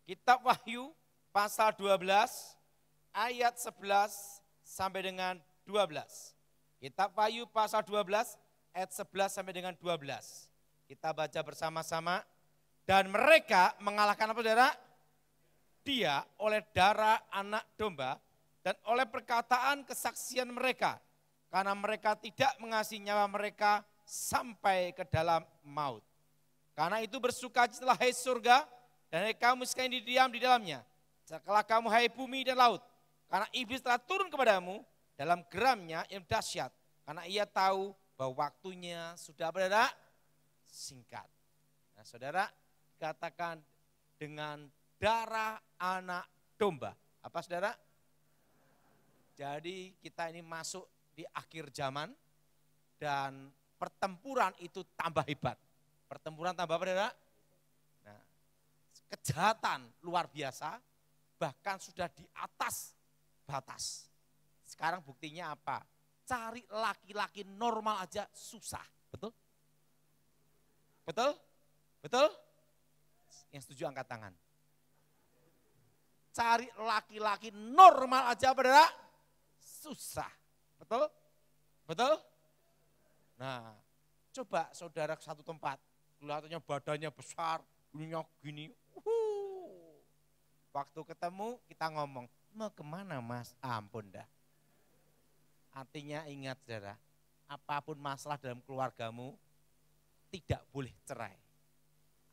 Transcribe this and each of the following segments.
Kitab Wahyu pasal 12 ayat 11 sampai dengan 12. Kitab Wahyu pasal 12 ayat 11 sampai dengan 12. Kita baca bersama-sama. Dan mereka mengalahkan apa saudara? Dia oleh darah anak domba dan oleh perkataan kesaksian mereka. Karena mereka tidak mengasihi nyawa mereka sampai ke dalam maut. Karena itu bersukacitalah hai surga dan hai kamu sekalian diam di dalamnya. Celakalah kamu hai bumi dan laut. Karena iblis telah turun kepadamu dalam geramnya yang dahsyat. Karena ia tahu bahwa waktunya sudah berada singkat. Nah saudara, dikatakan dengan darah anak domba. Apa saudara? Jadi kita ini masuk di akhir zaman dan pertempuran itu tambah hebat. Pertempuran tambah apa saudara? Nah, kejahatan luar biasa, bahkan sudah di atas batas. Sekarang buktinya apa? Cari laki-laki normal aja susah, betul? Betul? Betul? Yang setuju angkat tangan. Cari laki-laki normal aja saudara susah, betul? Betul? Nah, coba saudara ke satu tempat, kelihatannya badannya besar, ininya gini. Waktu ketemu kita ngomong, mau kemana mas? Ampun dah. Artinya ingat saudara, apapun masalah dalam keluargamu, tidak boleh cerai.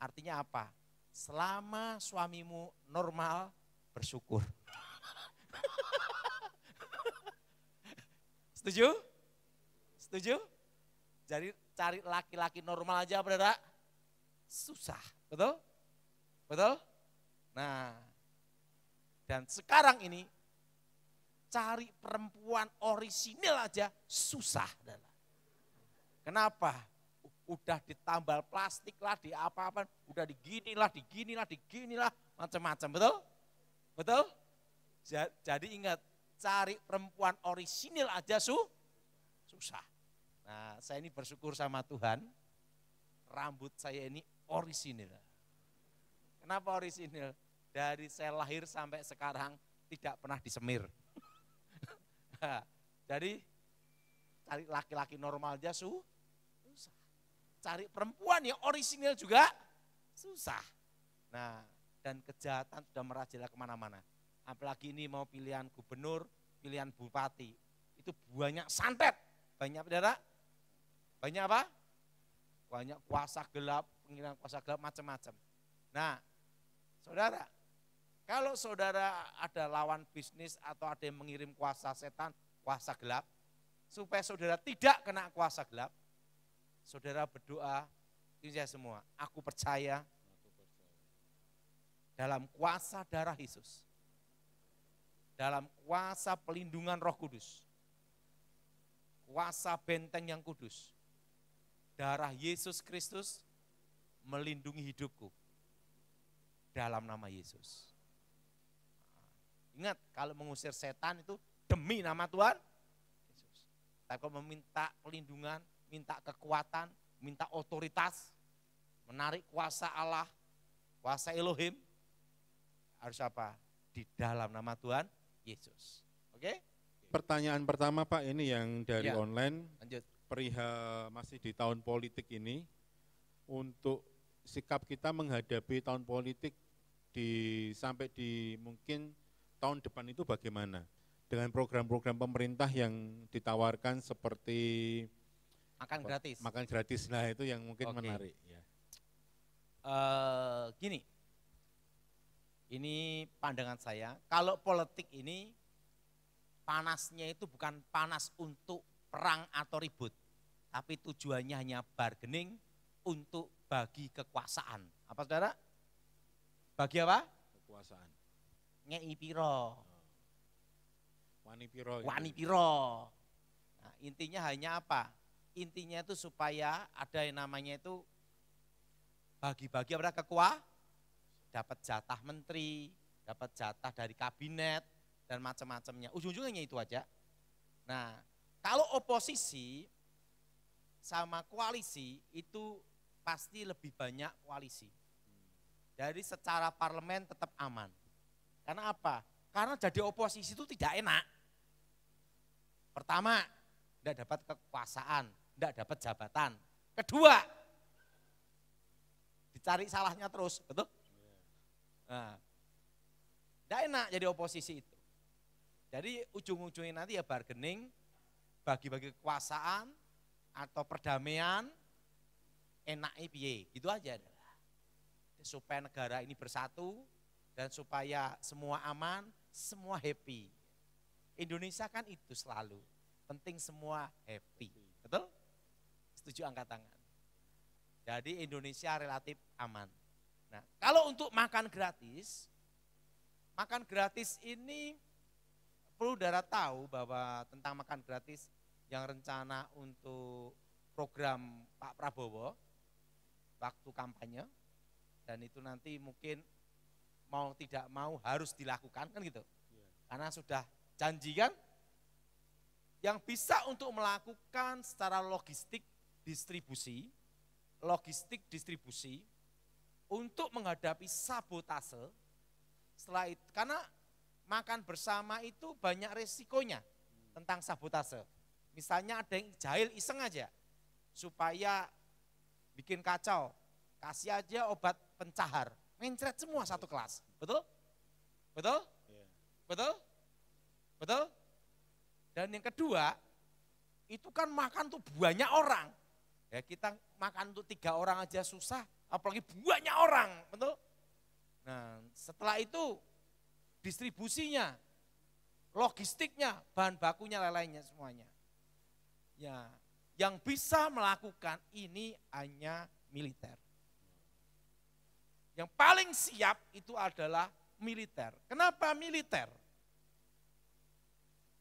Artinya apa? Selama suamimu normal, bersyukur. Setuju? Setuju? Jadi cari laki-laki normal aja saudara, susah, betul? Betul? Nah, dan sekarang ini cari perempuan orisinil aja susah. Kenapa? Udah ditambal plastik lah, di apa-apa, udah diginilah, macam-macam, betul? Betul? Jadi ingat, cari perempuan orisinil aja susah. Nah, saya ini bersyukur sama Tuhan, rambut saya ini orisinil. Kenapa orisinil? Dari saya lahir sampai sekarang tidak pernah disemir. Jadi cari laki-laki normal aja susah. Cari perempuan yang orisinil juga susah. Nah, dan kejahatan sudah merajalela kemana-mana. Apalagi ini mau pilihan gubernur, pilihan bupati. Itu banyak santet. Banyak saudara? Banyak apa? Banyak kuasa gelap, pengiriman kuasa gelap macam-macam. Nah, saudara, kalau saudara ada lawan bisnis atau ada yang mengirim kuasa setan, kuasa gelap, supaya saudara tidak kena kuasa gelap, saudara berdoa, ini saya semua, aku percaya dalam kuasa darah Yesus, dalam kuasa pelindungan Roh Kudus, kuasa benteng yang kudus, darah Yesus Kristus melindungi hidupku dalam nama Yesus. Ingat, kalau mengusir setan itu demi nama Tuhan Yesus. Tapi kalau meminta pelindungan, minta kekuatan, minta otoritas, menarik kuasa Allah, kuasa Elohim, harus apa? Di dalam nama Tuhan Yesus. Oke? Pertanyaan pertama Pak, ini yang dari Ya, online, lanjut. perihal masih di tahun politik ini, untuk sikap kita menghadapi tahun politik sampai di mungkin tahun depan itu bagaimana? Dengan program-program pemerintah yang ditawarkan seperti Makan gratis. Makan gratis, nah itu yang mungkin Oke. menarik. Ya. Gini, ini pandangan saya, kalau politik ini panasnya itu bukan panas untuk perang atau ribut, tapi tujuannya hanya bargaining untuk bagi kekuasaan. Apa saudara? Bagi apa? Kekuasaan. Ngei piro. Wani piro. Wani piro. Nah, intinya hanya apa? Intinya itu supaya ada yang namanya itu bagi-bagi apa kekuasaan, dapat jatah menteri, dapat jatah dari kabinet, dan macam-macamnya. Ujung-ujungnya itu aja. Nah, kalau oposisi sama koalisi itu pasti lebih banyak koalisi. Jadi secara parlemen tetap aman. Karena apa? Karena jadi oposisi itu tidak enak. Pertama, tidak dapat kekuasaan, tidak dapat jabatan. Kedua, dicari salahnya terus, betul? Nah, tidak enak jadi oposisi itu. Jadi ujung-ujungnya nanti ya bargaining, bagi-bagi kekuasaan atau perdamaian, enaknya piye, gitu aja. Supaya negara ini bersatu dan supaya semua aman, semua happy. Indonesia kan itu selalu, penting semua happy, betul? Setuju angkat tangan. Jadi Indonesia relatif aman. Nah, kalau untuk makan gratis ini perlu saudara tahu bahwa tentang makan gratis yang rencana untuk program Pak Prabowo waktu kampanye, dan itu nanti mungkin mau tidak mau harus dilakukan kan gitu. Karena sudah janji kan, yang bisa untuk melakukan secara logistik distribusi untuk menghadapi sabotase. Setelah itu, karena makan bersama itu banyak resikonya tentang sabotase. Misalnya ada yang jahil iseng aja, supaya bikin kacau, kasih aja obat pencahar, mencret semua satu kelas, betul? Betul? Betul? Betul? Dan yang kedua, itu kan makan tuh banyak orang. Ya kita makan untuk 3 orang aja susah, apalagi banyak orang, betul? Nah setelah itu distribusinya, logistiknya, bahan bakunya, lain-lainnya semuanya. Ya, yang bisa melakukan ini hanya militer. Yang paling siap itu adalah militer. Kenapa militer?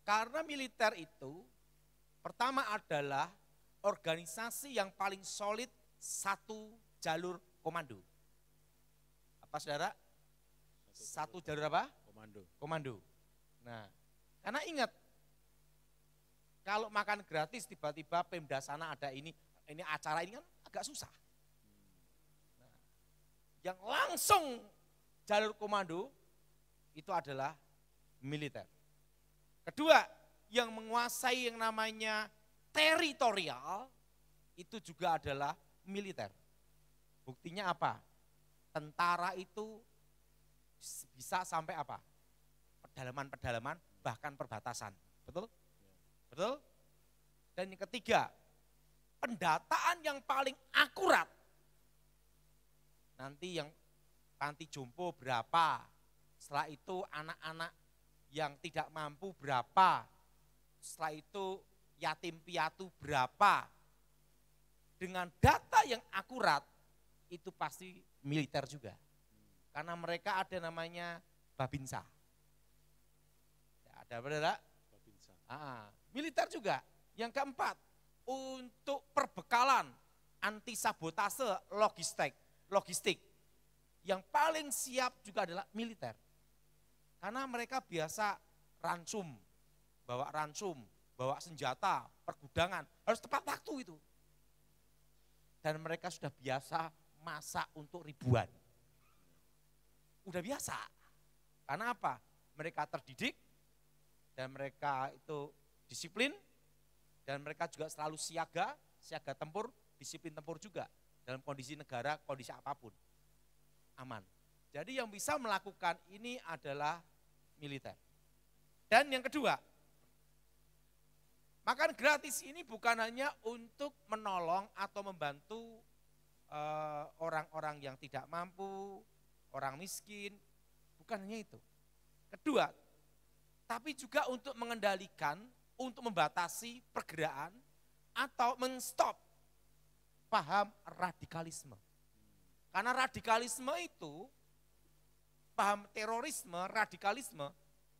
Karena militer itu pertama adalah organisasi yang paling solid satu jalur komando. Apa saudara? Satu jalur apa? Komando. Nah, karena ingat, kalau makan gratis tiba-tiba Pemda sana ada ini acara ini kan agak susah. Nah, yang langsung jalur komando itu adalah militer. Kedua, yang menguasai yang namanya teritorial itu juga adalah militer. Buktinya apa? Tentara itu bisa sampai apa? Pedalaman-pedalaman, bahkan perbatasan. Betul? Betul? Dan yang ketiga, pendataan yang paling akurat. Nanti yang panti jompo berapa, setelah itu anak-anak yang tidak mampu berapa, setelah itu yatim piatu berapa. Dengan data yang akurat, itu pasti militer juga. Karena mereka ada namanya Babinsa. Ada apa? Babinsa. Militer juga. Yang keempat, untuk perbekalan anti sabotase logistik. Yang paling siap juga adalah militer. Karena mereka biasa ransum, bawa senjata, pergudangan, harus tepat waktu itu. Dan mereka sudah biasa masak untuk ribuan. Udah biasa. Karena apa? Mereka terdidik, dan mereka itu disiplin, dan mereka juga selalu siaga tempur, disiplin tempur juga. Dalam kondisi negara, kondisi apapun. Aman. Jadi yang bisa melakukan ini adalah militer. Dan yang kedua, makan gratis ini bukan hanya untuk menolong atau membantu orang-orang yang tidak mampu, orang miskin, bukan hanya itu. Kedua, tapi juga untuk mengendalikan, untuk membatasi pergerakan atau men-stop paham radikalisme. Karena radikalisme itu, paham terorisme, radikalisme,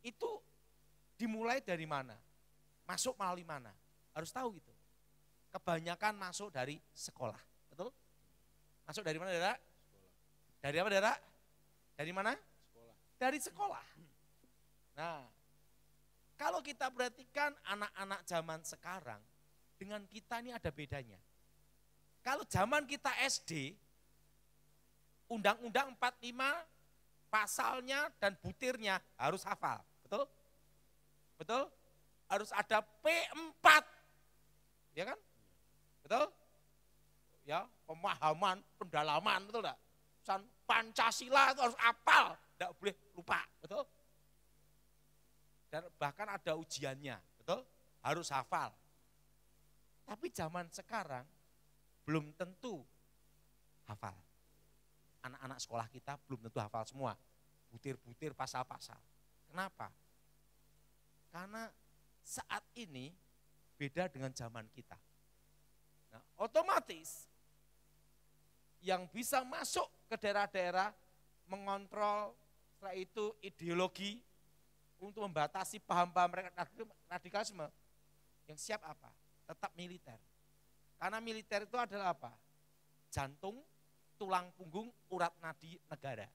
itu dimulai dari mana? Masuk melalui mana? Harus tahu gitu. Kebanyakan masuk dari sekolah, betul? Masuk dari mana, Saudara? Dari apa, Saudara? Dari mana? Sekolah. Dari sekolah. Nah, kalau kita perhatikan anak-anak zaman sekarang, dengan kita ini ada bedanya. Kalau zaman kita SD, Undang-Undang 45 pasalnya dan butirnya harus hafal, betul? Betul? Harus ada P4, ya kan? Betul? Ya, pemahaman, pendalaman, betul enggak? Pancasila itu harus hafal, enggak boleh lupa, betul? Dan bahkan ada ujiannya, betul? Harus hafal. Tapi zaman sekarang belum tentu hafal. Anak-anak sekolah kita belum tentu hafal semua, butir-butir pasal-pasal. Kenapa? Karena saat ini beda dengan zaman kita. Nah, otomatis yang bisa masuk ke daerah-daerah mengontrol, setelah itu ideologi untuk membatasi paham-paham radikalisme, yang siap apa? Tetap militer. Karena militer itu adalah apa? Jantung, tulang punggung, urat nadi negara.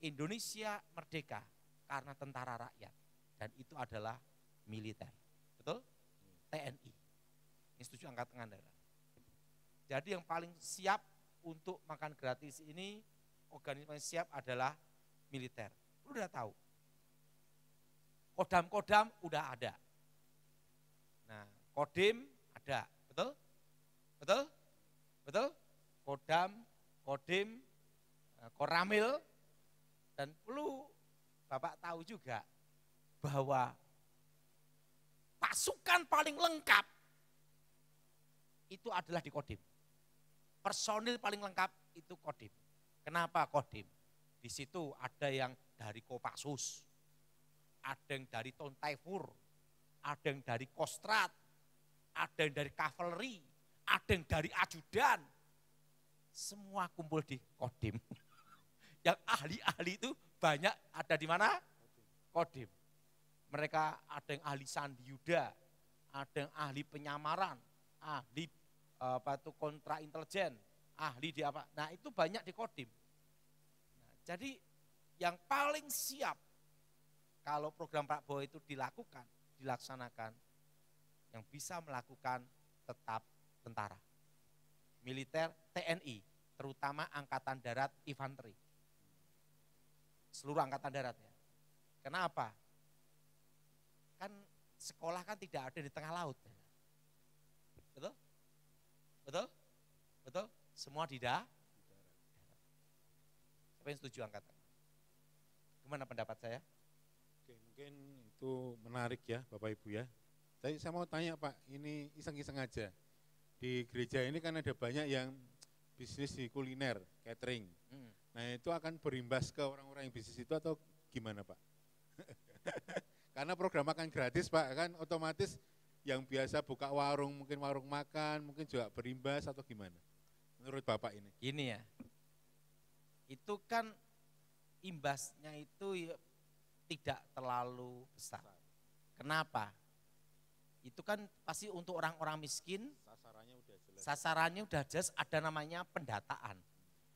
Indonesia merdeka karena tentara rakyat. Dan itu adalah militer. Betul? TNI. Institusi Angkatan Darat. Jadi yang paling siap untuk makan gratis ini, organisme yang siap adalah militer. Lu udah tahu. Kodam-kodam udah ada. Nah, kodim ada. Betul? Betul? Betul? Kodam, kodim, koramil, dan perlu Bapak tahu juga bahwa pasukan paling lengkap itu adalah di kodim. Personil paling lengkap itu kodim. Kenapa kodim? Di situ ada yang dari Kopassus, ada yang dari Tontaifur, ada yang dari Kostrat, ada yang dari kavaleri, ada yang dari ajudan. Semua kumpul di kodim. Yang ahli-ahli itu banyak ada di mana? Kodim. Mereka ada yang ahli sandi yuda, ada yang ahli penyamaran, ahli kontra intelijen, ahli di apa. Nah itu banyak di kodim. Nah, jadi yang paling siap kalau program Prabowo itu dilaksanakan, yang bisa melakukan tetap tentara. Militer, TNI, terutama Angkatan Darat, Infanteri. Seluruh Angkatan Darat ya. Kenapa? Kan sekolah kan tidak ada di tengah laut. Betul? Betul? Betul? Semua di darat. Siapa yang setuju angkatan? Gimana pendapat saya? Oke, mungkin itu menarik ya Bapak Ibu ya. Saya mau tanya Pak, ini iseng-iseng aja. Di gereja ini kan ada banyak yang bisnis di kuliner, catering. Nah itu akan berimbas ke orang-orang yang bisnis itu atau gimana Pak? Karena program makan gratis Pak, kan otomatis yang biasa buka warung, mungkin warung makan, mungkin juga berimbas atau gimana? Menurut Bapak ini? Gini ya, itu kan imbasnya itu tidak terlalu besar. Kenapa? Itu kan pasti untuk orang-orang miskin, sasarannya udah jelas, ada namanya pendataan.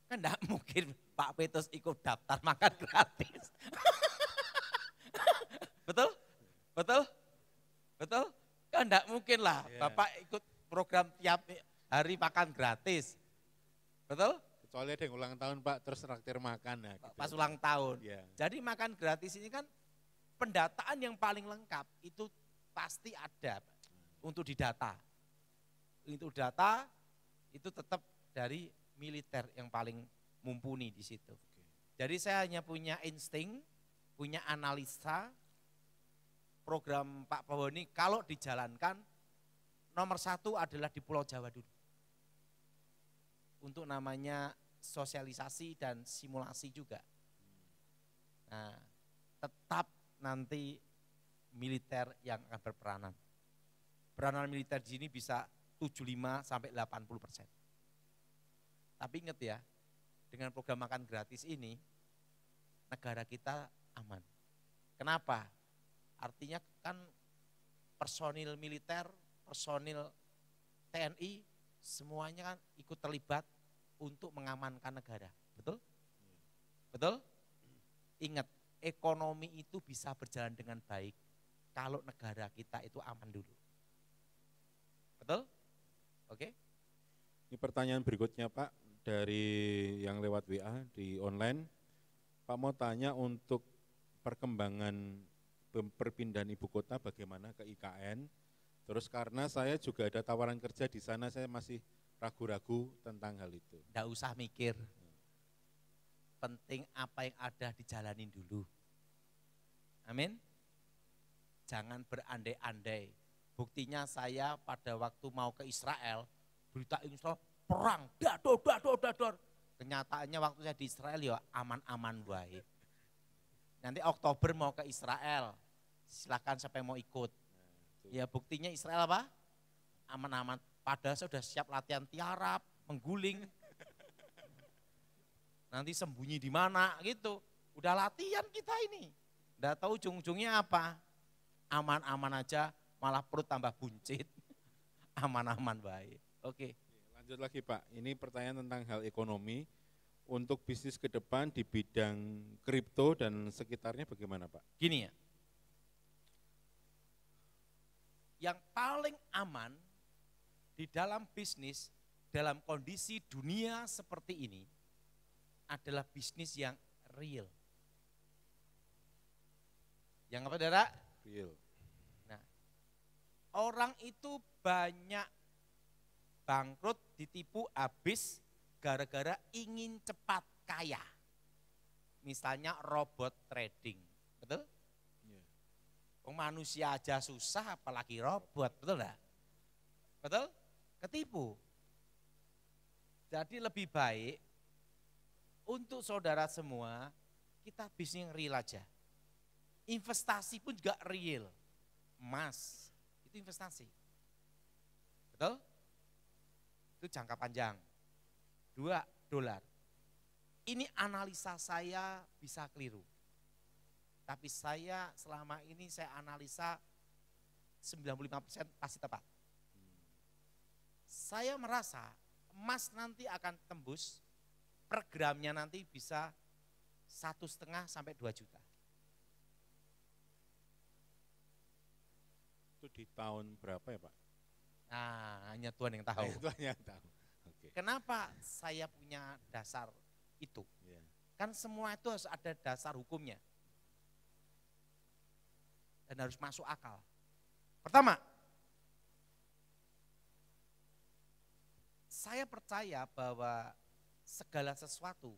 Kan enggak mungkin Pak Petrus ikut daftar makan gratis. Betul? Betul? Betul? Kan enggak mungkin lah Bapak ikut program tiap hari makan gratis. Betul? Kecuali ada yang ulang tahun Pak, terus traktir makan. Nah, gitu. Pas ulang tahun. Yeah. Jadi makan gratis ini kan pendataan yang paling lengkap itu pasti ada untuk didata. Untuk data itu tetap dari militer yang paling mumpuni di situ. Jadi saya hanya punya insting, punya analisa program Pak Prabowo ini kalau dijalankan nomor 1 adalah di Pulau Jawa dulu. Untuk namanya sosialisasi dan simulasi juga. Nah, tetap nanti militer yang akan berperanan. Peranan militer di sini bisa 75 sampai 80%. Tapi ingat ya, dengan program makan gratis ini, negara kita aman. Kenapa? Artinya kan personil militer, personil TNI, semuanya kan ikut terlibat untuk mengamankan negara. Betul? Betul? Ingat, ekonomi itu bisa berjalan dengan baik kalau negara kita itu aman dulu. Betul? Oke? Ini pertanyaan berikutnya Pak, dari yang lewat WA di online. Pak mau tanya untuk perkembangan perpindahan ibu kota bagaimana ke IKN. Terus karena saya juga ada tawaran kerja di sana, saya masih ragu-ragu tentang hal itu. Nggak usah mikir. Penting apa yang ada dijalanin dulu. Amin. Jangan berandai-andai. Buktinya saya pada waktu mau ke Israel, berita Israel perang, dador. Kenyataannya waktu saya di Israel ya aman-aman baik. Nanti Oktober mau ke Israel, silakan siapa yang mau ikut. Ya buktinya Israel apa? Aman-aman. Padahal saya sudah siap latihan tiarap, mengguling. Nanti sembunyi di mana gitu. Udah latihan kita ini. Nggak tahu ujung-ujungnya apa. Aman-aman aja, malah perut tambah buncit. Aman-aman baik. Oke. Lanjut lagi Pak, ini pertanyaan tentang hal ekonomi. Untuk bisnis ke depan di bidang kripto dan sekitarnya bagaimana Pak? Gini ya. Yang paling aman di dalam bisnis, dalam kondisi dunia seperti ini, adalah bisnis yang real. Yang apa saudara? Real. Nah, orang itu banyak bangkrut, ditipu habis gara-gara ingin cepat kaya. Misalnya robot trading, betul? Yeah. Manusia aja susah apalagi robot, betul enggak? Betul? Ketipu. Jadi lebih baik untuk saudara semua, kita bisnis yang real aja. Investasi pun juga real. Emas, itu investasi. Betul? Itu jangka panjang. $2. Ini analisa saya bisa keliru. Tapi saya selama ini saya analisa 95% pasti tepat. Saya merasa emas nanti akan tembus, per gramnya nanti bisa 1,5 sampai 2 juta. Itu di tahun berapa ya Pak? Nah, hanya Tuhan yang tahu. Tuhan yang tahu. Okay. Kenapa saya punya dasar itu? Yeah. Kan semua itu harus ada dasar hukumnya. Dan harus masuk akal. Pertama, saya percaya bahwa segala sesuatu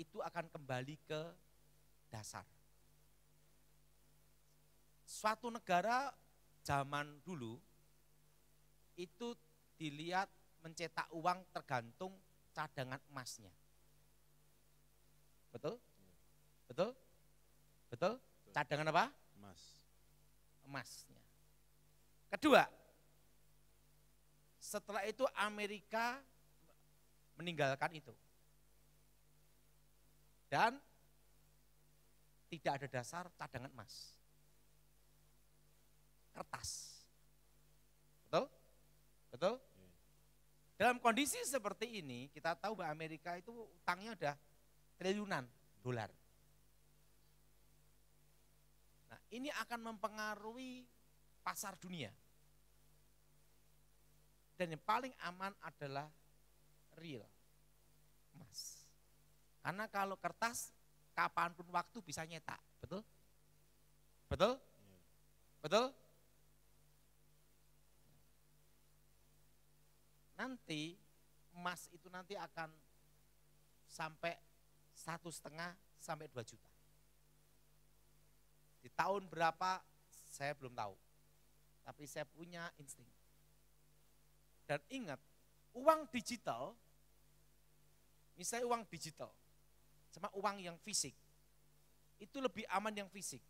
itu akan kembali ke dasar. Suatu negara zaman dulu itu dilihat mencetak uang tergantung cadangan emasnya. Betul? Betul? Betul? Cadangan apa? Emas. Emasnya. Kedua, setelah itu Amerika meninggalkan itu. Dan tidak ada dasar cadangan emas. Kertas. Betul? Betul? Dalam kondisi seperti ini, kita tahu bahwa Amerika itu utangnya udah triliunan dolar. Nah, ini akan mempengaruhi pasar dunia. Dan yang paling aman adalah real, emas. Karena kalau kertas, kapanpun waktu bisa nyetak, betul? Betul? Betul? Nanti emas itu nanti akan sampai 1,5 sampai 2 juta. Di tahun berapa saya belum tahu, tapi saya punya insting. Dan ingat, uang digital, misalnya uang digital, sama uang yang fisik, itu lebih aman yang fisik.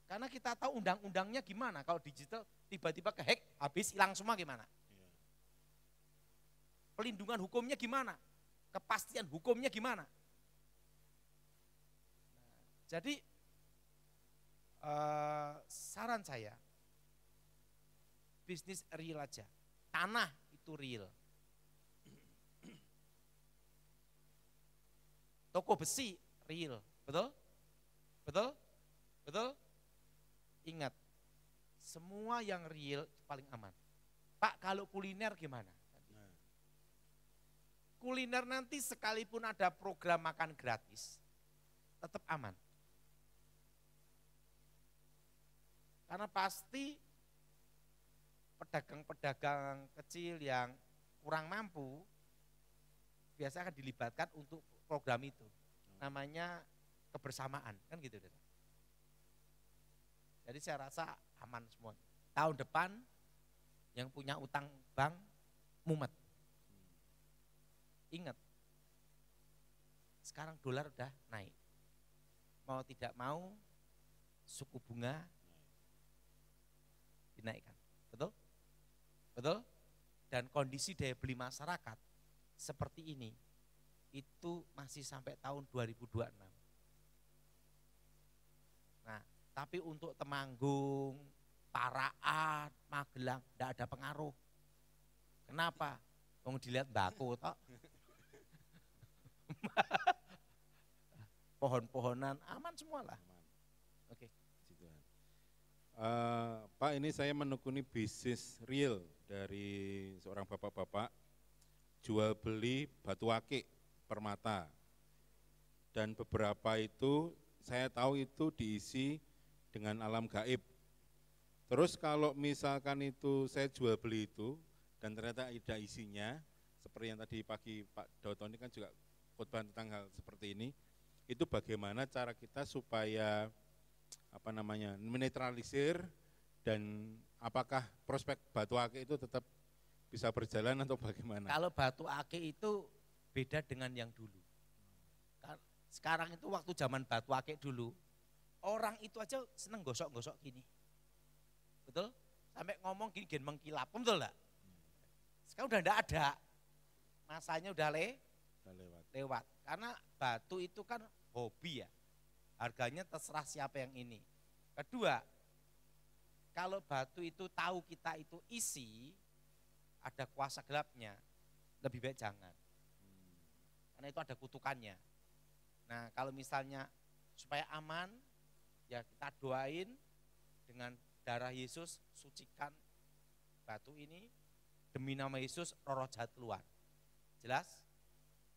Karena kita tahu undang-undangnya gimana, kalau digital tiba-tiba kehack, habis hilang semua gimana. Pelindungan hukumnya gimana, kepastian hukumnya gimana. Jadi saran saya, bisnis real aja, tanah itu real. Toko besi real, betul? Betul? Betul? Ingat, semua yang real paling aman. Pak, kalau kuliner gimana? kuliner nanti sekalipun ada program makan gratis, tetap aman. Karena pasti pedagang-pedagang kecil yang kurang mampu, biasa akan dilibatkan untuk program itu. Namanya kebersamaan, kan gitu. Jadi saya rasa aman semua. Tahun depan yang punya utang bank mumet. Ingat, sekarang dolar udah naik. Mau tidak mau suku bunga dinaikkan. Betul? Betul? Dan kondisi daya beli masyarakat seperti ini itu masih sampai tahun 2026. Nah, tapi untuk Temanggung, Paraat, Magelang tidak ada pengaruh. Kenapa? Mau dilihat baku toh. Pohon-pohonan aman semua lah. Oke. Pak, ini saya menekuni bisnis real dari seorang bapak-bapak jual beli batu akik permata. Dan beberapa itu saya tahu itu diisi dengan alam gaib. Terus kalau misalkan itu saya jual beli itu dan ternyata ada isinya, seperti yang tadi pagi Pak Dautoni kan juga khotbah tentang hal seperti ini, itu bagaimana cara kita supaya menetralisir dan apakah prospek batu akik itu tetap bisa berjalan atau bagaimana? Kalau batu akik itu beda dengan yang dulu. Sekarang itu waktu zaman batu akik dulu, orang itu aja seneng gosok-gosok gini. Betul? Sampai ngomong gini, gen mengkilap, betul enggak? Sekarang udah enggak ada, masanya udah lewat. Karena batu itu kan hobi ya, harganya terserah siapa yang ini. Kedua, kalau batu itu tahu kita itu isi, ada kuasa gelapnya, lebih baik jangan. Karena itu ada kutukannya. Nah kalau misalnya supaya aman, ya kita doain dengan darah Yesus, sucikan batu ini, demi nama Yesus roh jahat keluar. Jelas?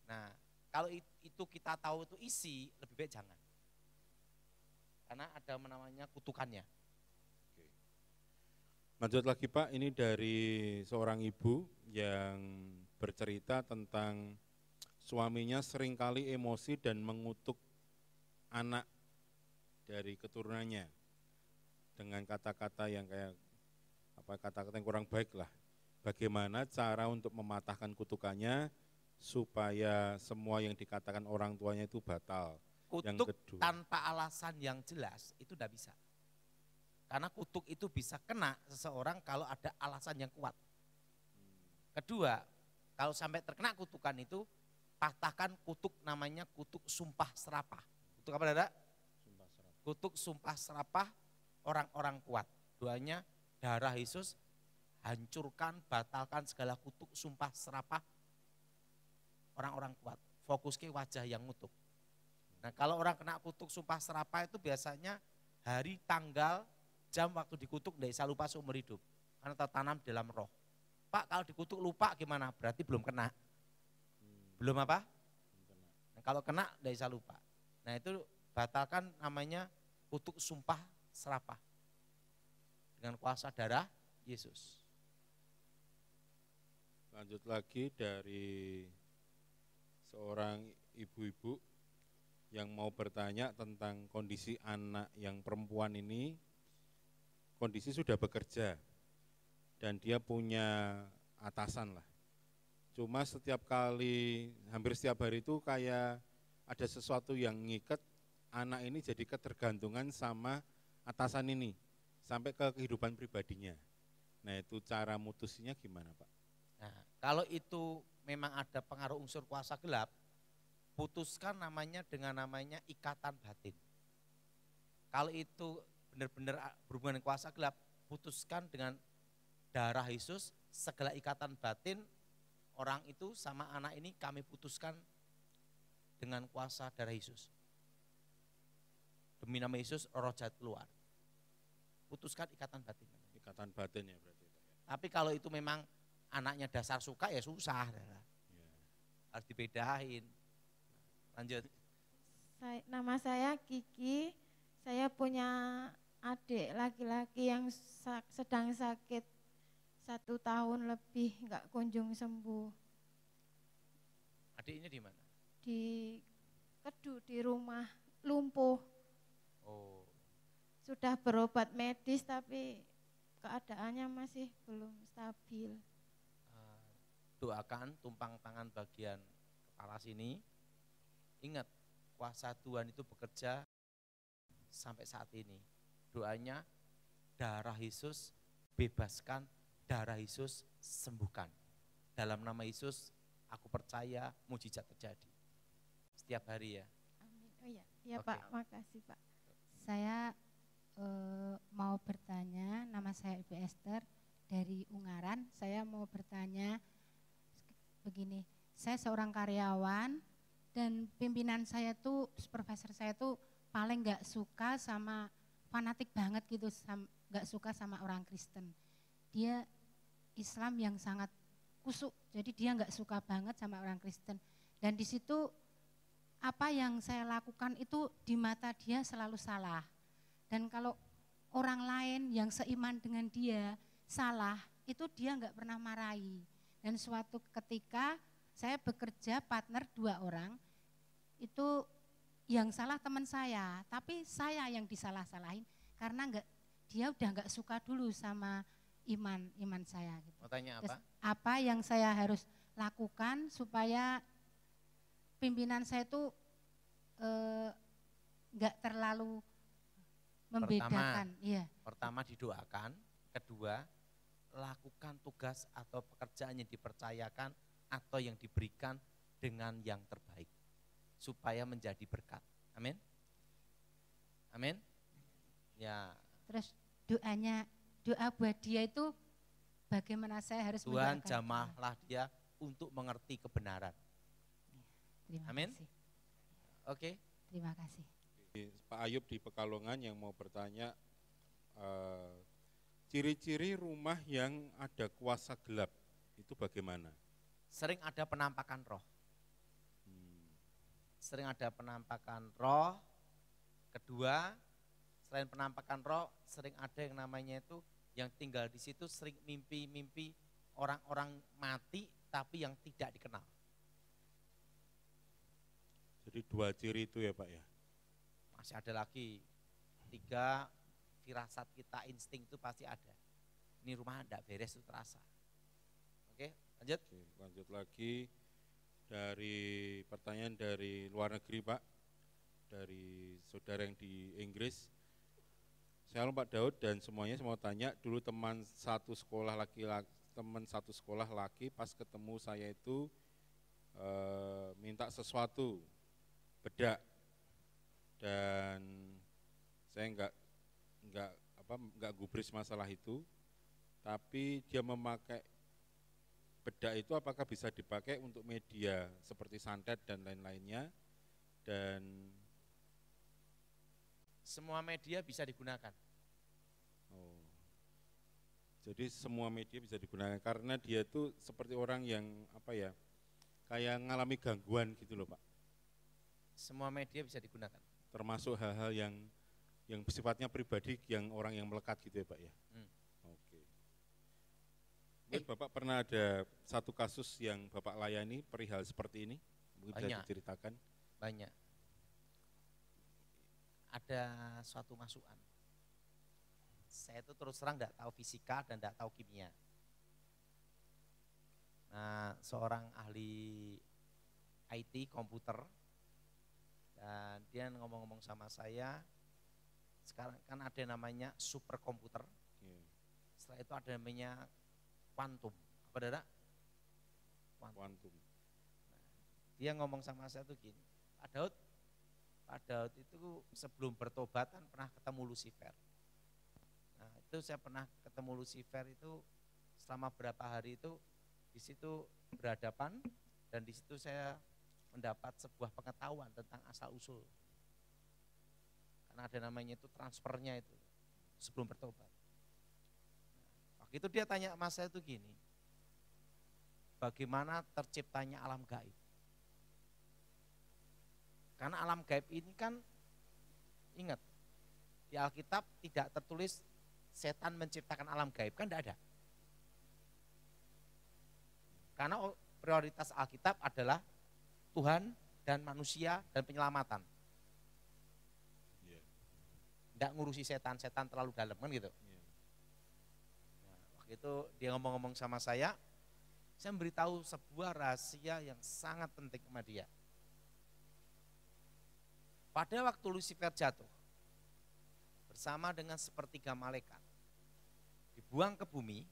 Nah kalau itu kita tahu itu isi, lebih baik jangan. Karena ada namanya kutukannya. Oke. Lanjut lagi Pak, ini dari seorang ibu yang bercerita tentang suaminya seringkali emosi dan mengutuk anak dari keturunannya dengan kata-kata yang kata-kata yang kurang baik lah. Bagaimana cara untuk mematahkan kutukannya supaya semua yang dikatakan orang tuanya itu batal. Kutuk tanpa alasan yang jelas itu tidak bisa. Karena kutuk itu bisa kena seseorang kalau ada alasan yang kuat. Kedua, kalau sampai terkena kutukan itu, patahkan kutuk namanya kutuk sumpah serapah. Kutuk apa ada? Kutuk sumpah serapah orang-orang kuat. Doanya darah Yesus, hancurkan, batalkan segala kutuk sumpah serapah orang-orang kuat. Fokus ke wajah yang ngutuk. Nah kalau orang kena kutuk sumpah serapah itu biasanya hari, tanggal, jam waktu dikutuk tidak bisa lupa seumur hidup. Karena tertanam dalam roh. Pak kalau dikutuk lupa gimana? Berarti belum kena. Belum apa? Nah, kalau kena tidak bisa lupa. Nah itu batalkan namanya kutuk sumpah serapah. Dengan kuasa darah Yesus. Lanjut lagi dari seorang ibu-ibu yang mau bertanya tentang kondisi anak yang perempuan ini, kondisi sudah bekerja dan dia punya atasan lah. Cuma setiap kali, hampir setiap hari itu kayak ada sesuatu yang ngikat anak ini jadi ketergantungan sama atasan ini, sampai ke kehidupan pribadinya. Nah itu cara mutusinya gimana Pak? Nah, kalau itu memang ada pengaruh unsur kuasa gelap, putuskan namanya dengan namanya ikatan batin. Kalau itu benar-benar berhubungan dengan kuasa gelap, putuskan dengan darah Yesus, segala ikatan batin orang itu sama anak ini kami putuskan dengan kuasa darah Yesus. Demi nama Yesus roh jahat keluar. Putuskan ikatan batin. Ikatan batin ya berarti. Tapi kalau itu memang anaknya dasar suka ya susah. Ya. Harus harus dibedain. Lanjut. Nama saya Kiki, saya punya adik laki-laki yang sedang sakit 1 tahun lebih, nggak kunjung sembuh. Adiknya di mana? Di Kedu, di rumah, lumpuh. Oh, Sudah berobat medis tapi keadaannya masih belum stabil. doakan tumpang tangan bagian kepala sini. Ingat, kuasa Tuhan itu bekerja sampai saat ini. Doanya, darah Yesus bebaskan, darah Yesus sembuhkan. Dalam nama Yesus, aku percaya mujizat terjadi. Setiap hari ya. Amin. Oh ya, ya Oke. Pak, makasih Pak. Saya mau bertanya, nama saya Ibu Esther dari Ungaran. Saya mau bertanya begini, saya seorang karyawan dan pimpinan saya tuh, supervisor saya tuh paling nggak suka sama, fanatik banget gitu, nggak suka sama orang Kristen. Dia Islam yang sangat kusuk, jadi dia nggak suka banget sama orang Kristen. Dan di situ apa yang saya lakukan itu di mata dia selalu salah. Dan kalau orang lain yang seiman dengan dia salah, itu dia nggak pernah marahi. Dan suatu ketika saya bekerja partner 2 orang, itu yang salah teman saya, tapi saya yang disalah-salahin karena dia udah nggak suka dulu sama iman saya. Gitu. Mau tanya apa? Terus, apa yang saya harus lakukan supaya pimpinan saya itu nggak terlalu membedakan? Pertama didoakan, kedua lakukan tugas atau pekerjaan yang dipercayakan atau yang diberikan dengan yang terbaik supaya menjadi berkat. Amin. Amin. Ya. Terus doa buat dia itu bagaimana saya harus Tuhan mendoakan? jamahlah dia untuk mengerti kebenaran. Terima Amin. kasih. Oke. Terima kasih. Pak Ayub di Pekalongan yang mau bertanya, ciri-ciri rumah yang ada kuasa gelap itu bagaimana? Sering ada penampakan roh. Sering ada penampakan roh. Kedua, selain penampakan roh, sering ada yang namanya itu yang tinggal di situ sering mimpi-mimpi orang-orang mati tapi yang tidak dikenal. Jadi 2 ciri itu ya Pak ya? Masih ada lagi 3, firasat kita, insting itu pasti ada. Ini rumah tidak beres itu terasa. Oke, lanjut. Oke, lanjut lagi dari pertanyaan dari luar negeri Pak, dari saudara yang di Inggris. Shalom Pak Daud dan semuanya, saya mau tanya, dulu teman satu sekolah laki pas ketemu saya itu minta sesuatu, bedak, dan saya enggak gubris masalah itu, tapi dia memakai bedak itu apakah bisa dipakai untuk media seperti santet dan lain-lainnya, dan semua media bisa digunakan. Jadi semua media bisa digunakan karena dia itu seperti orang yang kayak ngalami gangguan gitu loh Pak. Semua media bisa digunakan. Termasuk hal-hal yang sifatnya pribadi yang orang yang melekat gitu ya Pak ya. Oke. Mungkin Bapak pernah ada satu kasus yang Bapak layani perihal seperti ini? Mungkin bisa diceritakan. Banyak. Ada suatu masukan. Saya itu terus terang tidak tahu fisika dan tidak tahu kimia. Nah, seorang ahli IT komputer, dan dia ngomong-ngomong sama saya, sekarang kan ada namanya superkomputer, setelah itu ada namanya kuantum. Apa Dada? Kuantum. Nah, dia ngomong sama saya tuh gini, Pak Daud itu sebelum bertobat kan pernah ketemu Lucifer. Nah, itu saya pernah ketemu Lucifer itu selama berapa hari itu di situ berhadapan, dan di situ saya mendapat sebuah pengetahuan tentang asal usul. Karena ada namanya itu transfernya itu sebelum bertobat. Nah, waktu itu dia tanya sama saya itu gini, bagaimana terciptanya alam gaib? Karena alam gaib ini kan, ingat, di Alkitab tidak tertulis setan menciptakan alam gaib, kan tidak ada. Karena prioritas Alkitab adalah Tuhan dan manusia dan penyelamatan. Tidak ngurusi setan terlalu dalam kan gitu. Nah, waktu itu dia ngomong-ngomong sama saya memberitahu sebuah rahasia yang sangat penting sama dia. Pada waktu Lucifer jatuh, bersama dengan sepertiga malaikat, dibuang ke bumi,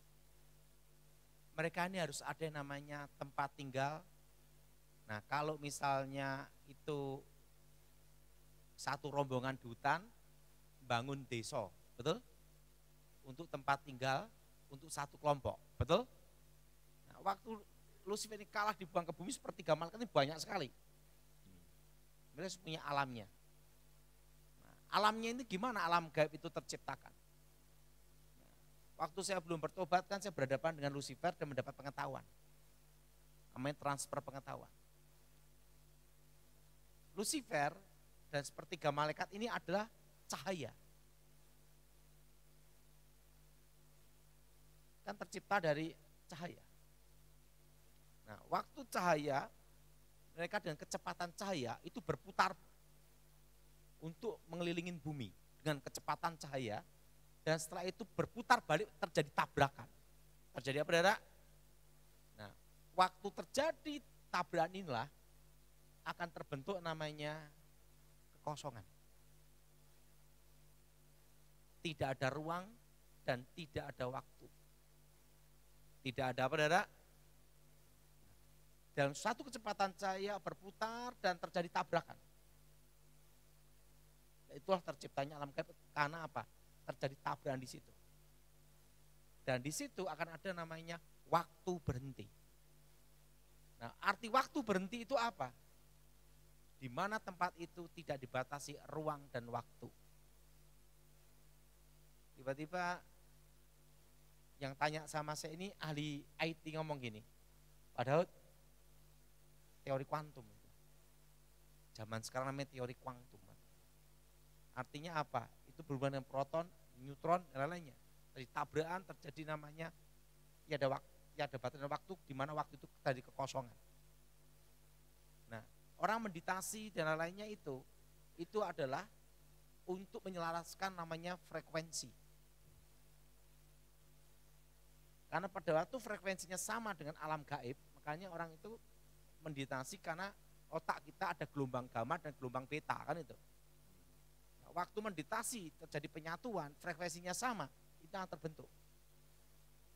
mereka ini harus ada yang namanya tempat tinggal. Nah, kalau misalnya itu satu rombongan di hutan, bangun desa, betul? Untuk tempat tinggal, untuk satu kelompok, betul? Nah, waktu Lucifer ini kalah dibuang ke bumi, sepertiga malaikat ini banyak sekali. Mereka punya alamnya. Nah, alamnya ini gimana alam gaib itu terciptakan? Nah, waktu saya belum bertobat kan saya berhadapan dengan Lucifer dan mendapat pengetahuan. Namanya transfer pengetahuan. Lucifer dan sepertiga malaikat ini adalah cahaya. Kan tercipta dari cahaya. Nah, waktu cahaya, mereka dengan kecepatan cahaya itu berputar untuk mengelilingi bumi dengan kecepatan cahaya, dan setelah itu berputar balik terjadi tabrakan. Terjadi apa, saudara? Nah, waktu terjadi tabrakan inilah akan terbentuk namanya kekosongan. Tidak ada ruang dan tidak ada waktu. Tidak ada apa, saudara? Dalam satu kecepatan cahaya berputar dan terjadi tabrakan. Itulah terciptanya alam gaib. Karena apa? Terjadi tabrakan di situ. Dan di situ akan ada namanya waktu berhenti. Nah, arti waktu berhenti itu apa? Di mana tempat itu tidak dibatasi ruang dan waktu. Tiba-tiba yang tanya sama saya ini ahli IT ngomong gini, padahal teori kuantum. Zaman sekarang namanya teori kuantum. Artinya apa? Itu berhubungan dengan proton, neutron, dan lain-lainnya. Dari tabrakan terjadi namanya ada batasan waktu, di mana waktu itu tadi kekosongan. Nah, orang meditasi dan lain-lainnya itu adalah untuk menyelaraskan namanya frekuensi. Karena pada waktu frekuensinya sama dengan alam gaib, makanya orang itu meditasi karena otak kita ada gelombang gamma dan gelombang beta, kan itu. Nah, waktu meditasi terjadi penyatuan, frekuensinya sama, itu yang terbentuk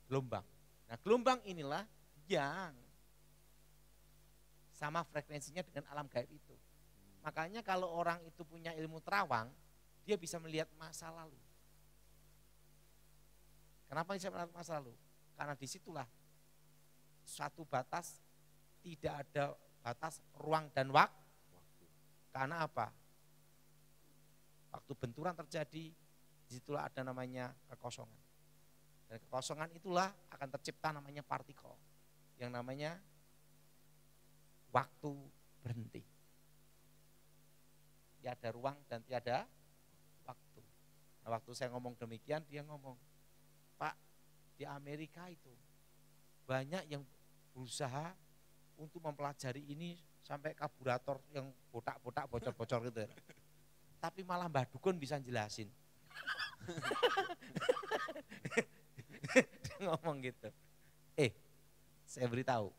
gelombang. Nah, gelombang inilah yang sama frekuensinya dengan alam gaib itu. Makanya kalau orang itu punya ilmu terawang, dia bisa melihat masa lalu. Kenapa bisa melihat masa lalu? Karena disitulah suatu batas, tidak ada batas ruang dan waktu. Karena apa? Waktu benturan terjadi, disitulah ada namanya kekosongan. Dan kekosongan itulah akan tercipta namanya partikel, yang namanya waktu berhenti. Tiada ruang dan tiada waktu. Nah, waktu saya ngomong demikian, dia ngomong, Pak, di Amerika itu banyak yang berusaha untuk mempelajari ini sampai karburator yang botak-botak bocor-bocor gitu. Tapi malah Mbah Dukun bisa jelasin. Dia ngomong gitu. Saya beritahu.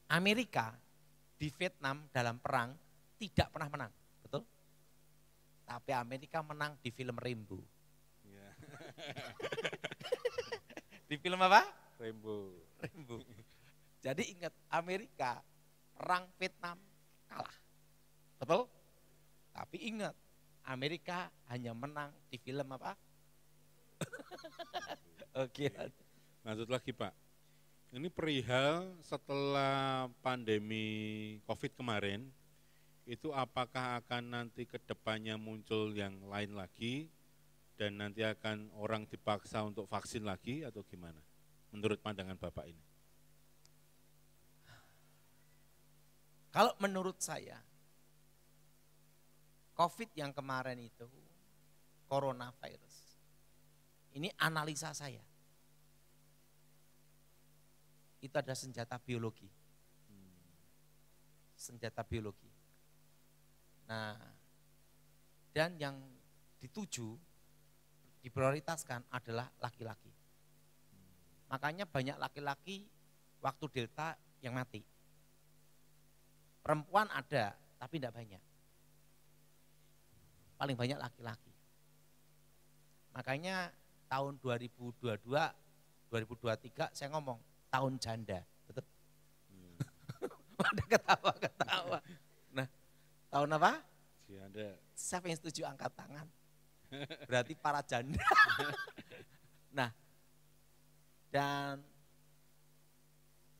Amerika di Vietnam dalam perang tidak pernah menang, betul? Tapi Amerika menang di film Rambo. Di film apa? Rambo. Jadi ingat, Amerika perang Vietnam kalah, betul? Tapi ingat, Amerika hanya menang di film apa? Oke. Lanjut lagi Pak. Ini perihal setelah pandemi COVID kemarin, itu apakah akan nanti ke depannya muncul yang lain lagi, dan nanti akan orang dipaksa untuk vaksin lagi atau gimana? Menurut pandangan Bapak ini. Kalau menurut saya, COVID yang kemarin itu, coronavirus, ini analisa saya. Itu ada senjata biologi. Senjata biologi. Nah, dan yang dituju, diprioritaskan adalah laki-laki. Makanya banyak laki-laki waktu Delta yang mati. Perempuan ada, tapi tidak banyak. Paling banyak laki-laki. Makanya tahun 2022, 2023 saya ngomong, tahun janda. Betul? Ada ketawa-ketawa. Nah, tahun apa? Janda. Siapa yang setuju angkat tangan? Berarti para janda. Nah, dan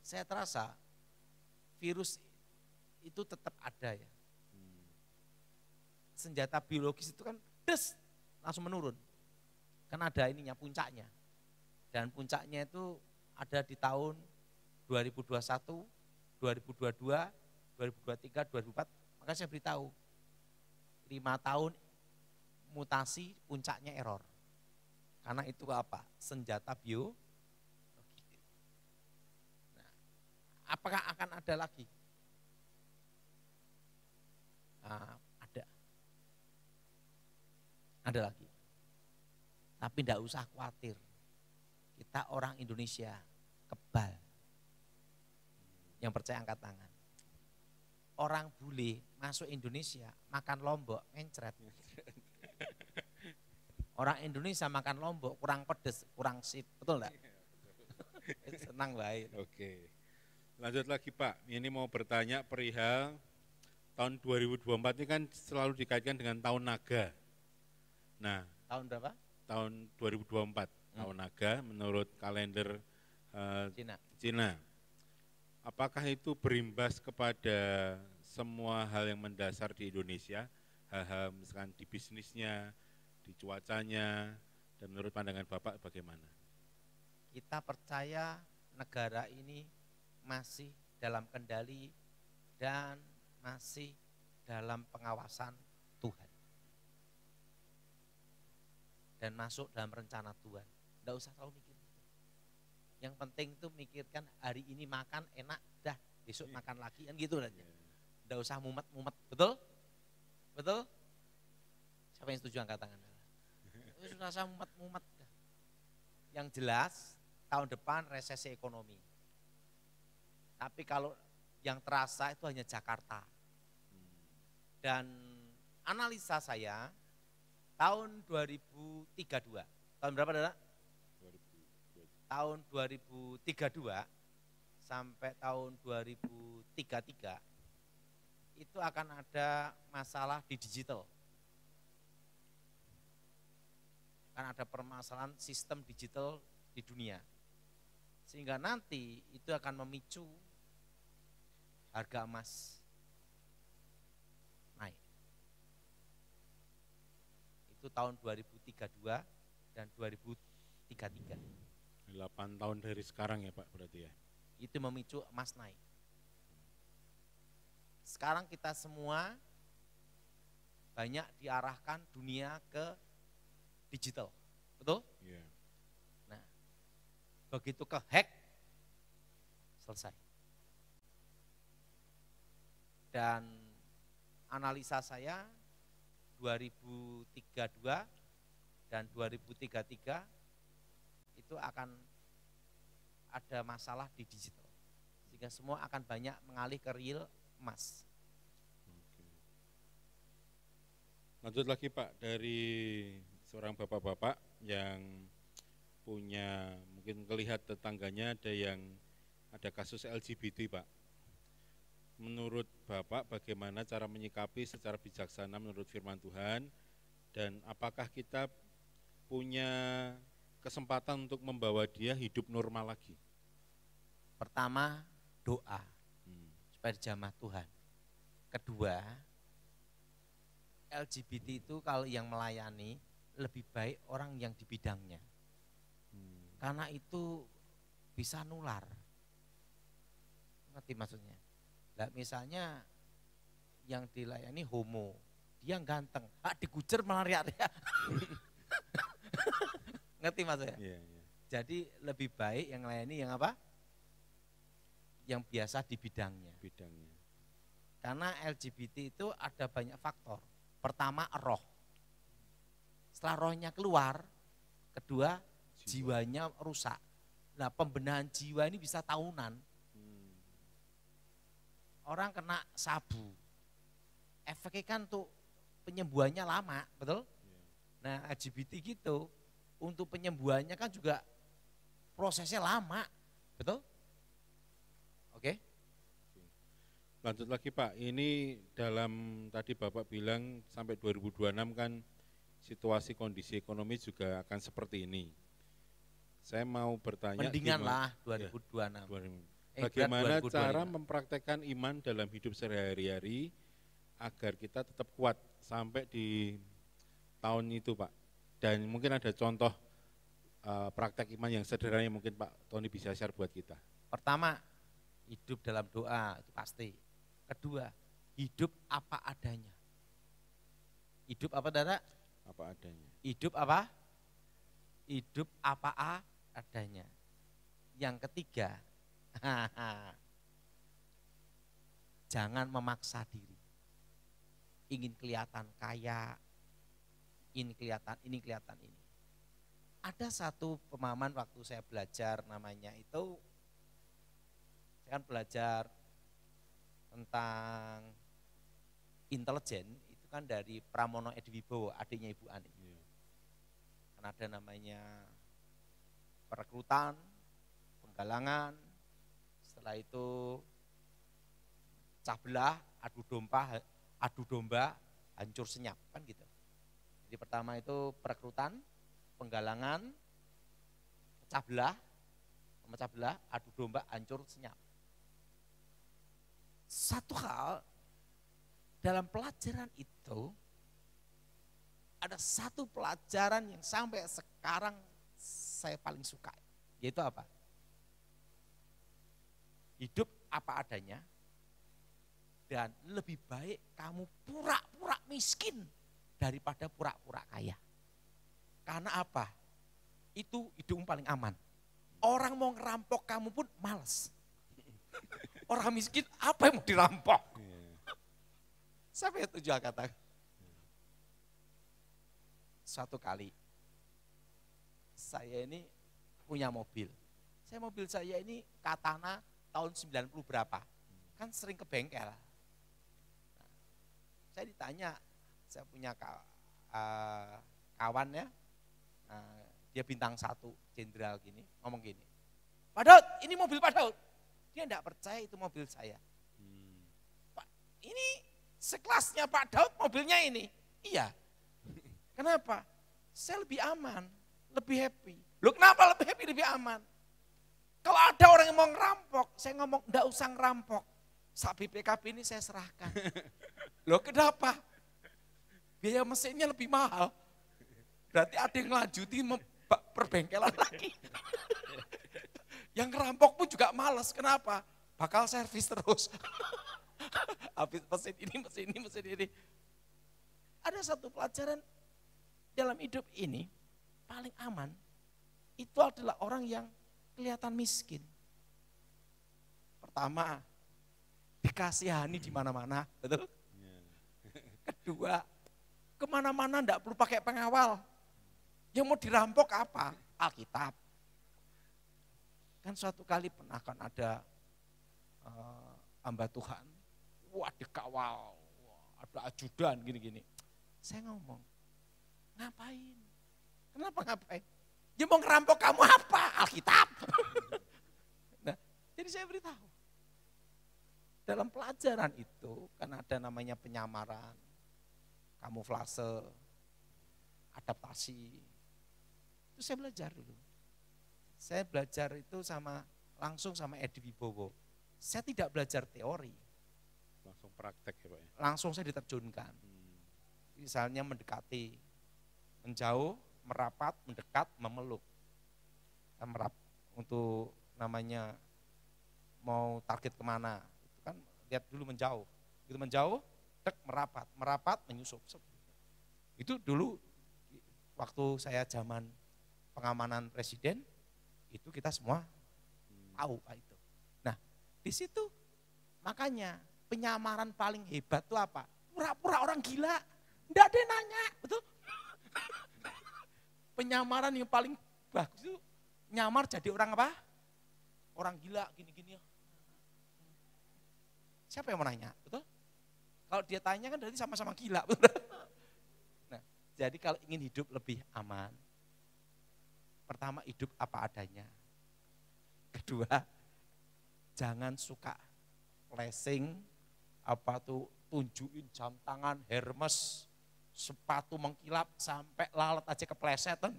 saya terasa virus itu tetap ada ya. Senjata biologis itu kan langsung menurun. Kan ada ininya puncaknya. Dan puncaknya itu ada di tahun 2021, 2022, 2023, 2024. Maka saya beritahu 5 tahun mutasi puncaknya error. Karena itu apa? Senjata bio. Nah, apakah akan ada lagi? Nah, ada lagi. Tapi tidak usah khawatir. Kita orang Indonesia kebal. Yang percaya angkat tangan. Orang bule masuk Indonesia makan lombok mencret. Orang Indonesia makan lombok kurang pedes, kurang sip, betul enggak? Senang baik. Oke. Lanjut lagi Pak, ini mau bertanya perihal tahun 2024 ini kan selalu dikaitkan dengan tahun naga. Nah, Tahun berapa? tahun 2024, tahun naga menurut kalender Cina. Apakah itu berimbas kepada semua hal yang mendasar di Indonesia, hal-hal misalkan di bisnisnya, di cuacanya, dan menurut pandangan Bapak bagaimana? Kita percaya negara ini masih dalam kendali dan masih dalam pengawasan Tuhan. Dan masuk dalam rencana Tuhan. Tidak usah terlalu mikir. Yang penting itu mikirkan hari ini makan enak, dah besok makan lagi, kan gitu aja. Tidak usah mumet-mumet, betul? Betul? Siapa yang setuju angkat tangan? Sudah usah mumet-mumet. Yang jelas tahun depan resesi ekonomi. Tapi kalau yang terasa itu hanya Jakarta. Dan analisa saya tahun 2032. Tahun berapa, Dada? Tahun 2032 sampai tahun 2033 itu akan ada masalah di digital. Akan ada permasalahan sistem digital di dunia. Sehingga nanti itu akan memicu harga emas naik. Itu tahun 2032 dan 2033. 8 tahun dari sekarang ya Pak berarti ya? Itu memicu emas naik. Sekarang kita semua banyak diarahkan dunia ke digital, betul? Iya. Nah, begitu ke hack, selesai. Dan analisa saya 2032 dan 2033 itu akan ada masalah di digital. Sehingga semua akan banyak mengalih ke real emas. Oke. Lanjut lagi Pak, dari seorang bapak-bapak yang punya mungkin melihat tetangganya ada kasus LGBT Pak. Menurut Bapak bagaimana cara menyikapi secara bijaksana menurut firman Tuhan, dan apakah kita punya kesempatan untuk membawa dia hidup normal lagi? Pertama, doa supaya dijamah Tuhan. Kedua, LGBT itu kalau yang melayani lebih baik orang yang di bidangnya. Karena itu bisa nular. Ngerti maksudnya? Nah, misalnya yang dilayani homo, dia ganteng, digujer malah riak-riak. Ngerti Mas ya? Iya, iya. Jadi lebih baik yang melayani yang apa? Yang biasa di bidangnya. Bidangnya. Karena LGBT itu ada banyak faktor. Pertama roh. Setelah rohnya keluar, kedua jiwanya rusak. Nah pembenahan jiwa ini bisa tahunan. Orang kena sabu, efeknya kan tuh penyembuhannya lama, betul? Nah LGBT gitu, untuk penyembuhannya kan juga prosesnya lama, betul? Oke? Lanjut lagi Pak, ini dalam tadi Bapak bilang sampai 2026 kan situasi kondisi ekonomi juga akan seperti ini. Saya mau bertanya Mendingan gimana, lah 2026. bagaimana 2025. cara mempraktekkan iman dalam hidup sehari-hari agar kita tetap kuat sampai di tahun itu Pak. Dan mungkin ada contoh praktek iman yang sederhana yang mungkin Pak Tony bisa share buat kita. Pertama, hidup dalam doa, itu pasti. Kedua, hidup apa adanya. Hidup apa Dara? Apa adanya. Hidup apa? Hidup apa adanya. Yang ketiga, jangan memaksa diri. Ingin kelihatan kaya, ini kelihatan ini. Ada satu pemahaman waktu saya belajar namanya itu, saya kan belajar tentang intelijen, itu kan dari Pramono Ediwibowo, adiknya Ibu Ani. Kan ada namanya perekrutan, penggalangan, setelah itu pecah belah, adu domba, hancur senyap, kan gitu. Jadi pertama itu perekrutan, penggalangan, pecah belah, adu domba, hancur senyap. Satu hal dalam pelajaran itu, ada satu pelajaran yang sampai sekarang saya paling suka, yaitu apa? Hidup apa adanya, dan lebih baik kamu pura-pura miskin daripada pura-pura kaya. Karena apa? Itu hidupmu paling aman. Orang mau ngerampok kamu pun males. Orang miskin apa yang mau dirampok? Siapa yang tujuh kata? Suatu kali saya ini punya mobil. Mobil saya ini Katana tahun 90 berapa. Kan sering ke bengkel. Nah, saya ditanya, saya punya kawan ya, dia bintang 1 jenderal gini, ngomong gini, Pak Daud, ini mobil Pak Daud. Dia enggak percaya itu mobil saya. Pak, ini sekelasnya Pak Daud mobilnya ini. Iya. Kenapa? Saya lebih aman, lebih happy. Loh kenapa lebih happy, lebih aman? Kalau ada orang yang mau ngerampok, saya ngomong enggak usah ngerampok. Sak BPKB ini saya serahkan. Loh kenapa? Biaya mesinnya lebih mahal. Berarti ada yang lanjuti perbengkelan lagi. Yang ngerampok pun juga malas. Kenapa? Bakal servis terus. Habis mesin ini. Ada satu pelajaran dalam hidup ini, paling aman, itu adalah orang yang kelihatan miskin. Pertama, dikasihani di mana-mana, betul? Kedua, kemana-mana enggak perlu pakai pengawal. Yang mau dirampok apa? Alkitab. Kan suatu kali pernah kan ada hamba Tuhan, wah dikawal, ada ajudan gini-gini. Saya ngomong, ngapain? Kenapa ngapain? Dia mau ngerampok kamu apa? Alkitab. Nah, jadi saya beritahu. Dalam pelajaran itu kan ada namanya penyamaran, kamuflase, adaptasi. Itu saya belajar dulu. Saya belajar itu langsung sama Ediwibowo. Saya tidak belajar teori. Langsung praktek ya Pak ya? Langsung saya diterjunkan. Misalnya mendekati, menjauh, merapat, mendekat, memeluk. Untuk namanya mau target kemana, itu kan lihat dulu menjauh. Begitu menjauh, dek merapat, menyusup. Itu dulu waktu saya zaman pengamanan presiden, itu kita semua tahu Pak itu. Nah, di situ makanya penyamaran paling hebat itu apa? Pura-pura orang gila, enggak ada yang nanya, betul? Penyamaran yang paling bagus itu nyamar jadi orang apa? Orang gila, gini-gini. Siapa yang mau nanya, betul? Kalau dia tanya kan berarti sama-sama gila, betul? Nah, jadi kalau ingin hidup lebih aman, pertama hidup apa adanya. Kedua, jangan suka flashing, apa tuh tunjukin jam tangan Hermes, sepatu mengkilap sampai lalat aja keplesetan.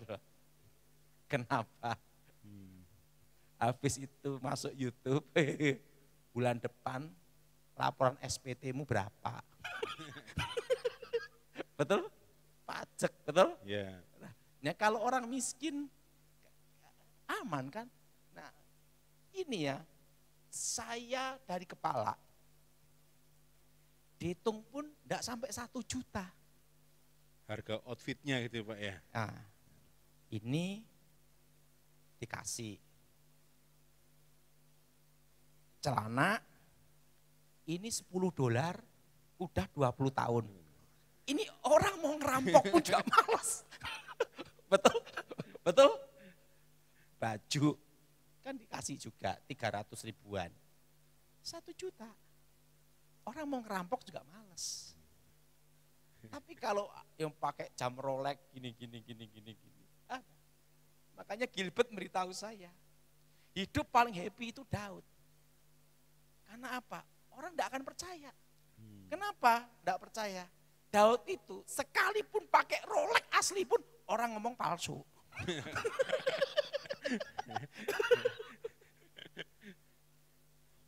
Kenapa? Habis itu masuk YouTube, bulan depan laporan SPT-mu berapa? Betul? Pajak, betul? Ya. Nah, kalau orang miskin aman kan? Nah, ini ya, saya dari kepala dihitung pun enggak sampai 1 juta. Harga outfitnya gitu Pak ya. Nah, ini dikasih celana, ini $10, udah 20 tahun. Ini orang mau ngerampok pun juga malas. Betul? Betul? Baju, kan dikasih juga 300 ribuan. 1 juta. Orang mau ngerampok juga malas. Tapi kalau yang pakai jam Rolex gini. Ada. Makanya Gilbert memberitahu saya, hidup paling happy itu Daud. Karena apa? Orang tidak akan percaya. Kenapa tidak percaya? Daud itu sekalipun pakai Rolex asli pun orang ngomong palsu.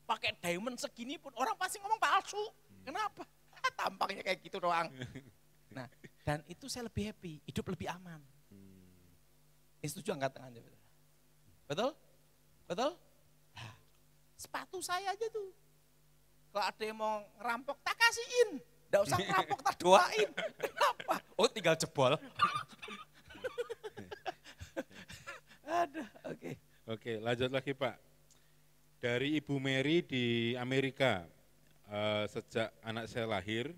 Pakai diamond segini pun orang pasti ngomong palsu. Kenapa? Tampaknya kayak gitu doang. Nah, dan itu saya lebih happy, hidup lebih aman. Ini setuju angkat tangan. Betul? Betul? Nah, sepatu saya aja tuh. Kalau ada yang mau ngerampok, tak kasihin. Nggak usah ngerampok, tak doain. Kenapa? Oh, tinggal jebol. Ada, oke. Oke, lanjut lagi Pak. Dari Ibu Mary di Amerika, sejak anak saya lahir,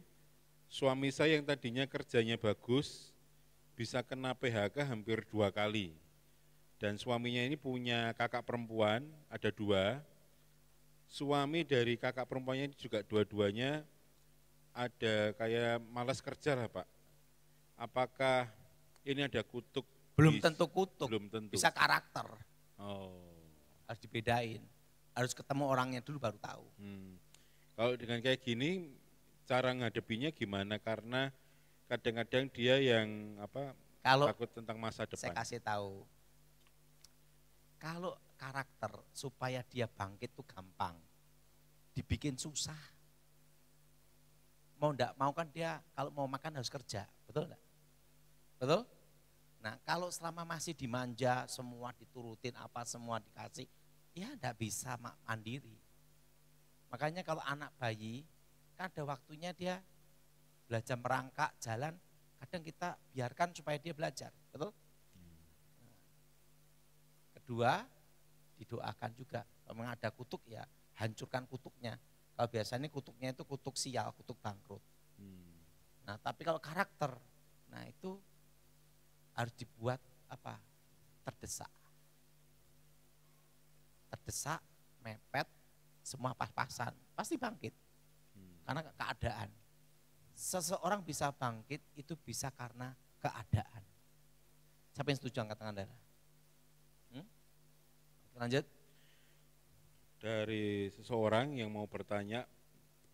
suami saya yang tadinya kerjanya bagus, bisa kena PHK hampir 2 kali. Dan suaminya ini punya kakak perempuan, ada 2. Suami dari kakak perempuannya ini juga dua-duanya ada kayak malas kerja lah Pak. Apakah ini ada kutuk? Belum tentu kutuk, Belum tentu. bisa karakter. Oh. Harus dibedain. Harus ketemu orangnya dulu baru tahu. Kalau dengan kayak gini, cara ngadepinya gimana? Karena kadang-kadang dia yang Kalau takut tentang masa depan. saya kasih tahu, kalau karakter supaya dia bangkit itu gampang, dibikin susah. Mau enggak mau kan dia kalau mau makan harus kerja, betul enggak? Betul? Nah kalau selama masih dimanja, semua diturutin, apa semua dikasih, ya enggak bisa mandiri. Makanya kalau anak bayi, kan ada waktunya dia belajar merangkak, jalan, kadang kita biarkan supaya dia belajar, betul? Kedua, didoakan juga. Kalau memang ada kutuk ya hancurkan kutuknya. Kalau biasanya kutuknya itu kutuk sial, kutuk bangkrut. Nah tapi kalau karakter, nah itu harus dibuat terdesak. Terdesak, mepet, semua pas-pasan, pasti bangkit. Karena keadaan. Seseorang bisa bangkit itu bisa karena keadaan. Siapa yang setuju angkat tangan darah? Lanjut. Dari seseorang yang mau bertanya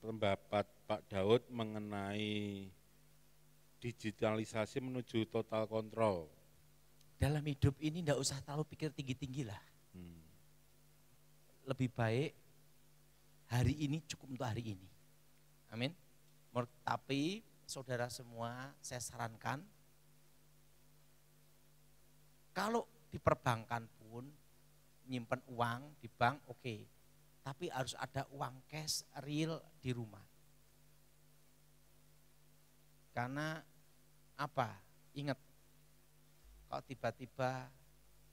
pendapat Pak Daud mengenai digitalisasi menuju total kontrol. Dalam hidup ini enggak usah terlalu pikir tinggi-tinggi lah. Lebih baik hari ini cukup untuk hari ini. Amin. Tapi saudara semua saya sarankan, kalau di perbankan pun nyimpen uang di bank oke. Tapi harus ada uang cash real di rumah. Karena apa? Ingat, kalau tiba-tiba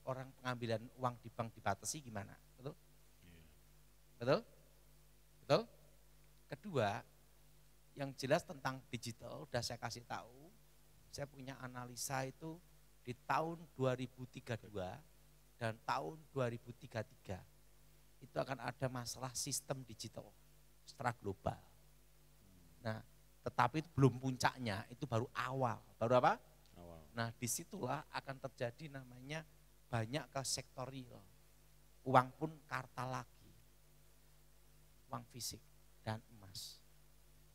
orang pengambilan uang di bank dibatasi gimana? Betul? Betul? Betul? Kedua, yang jelas tentang digital, udah saya kasih tahu, saya punya analisa itu di tahun 2032 dan tahun 2033 itu akan ada masalah sistem digital secara global. Nah, tetapi itu belum puncaknya, itu baru awal. Baru apa? Awal. Nah, disitulah akan terjadi namanya banyak ke sektor real. Uang pun kartal lagi, uang fisik dan emas.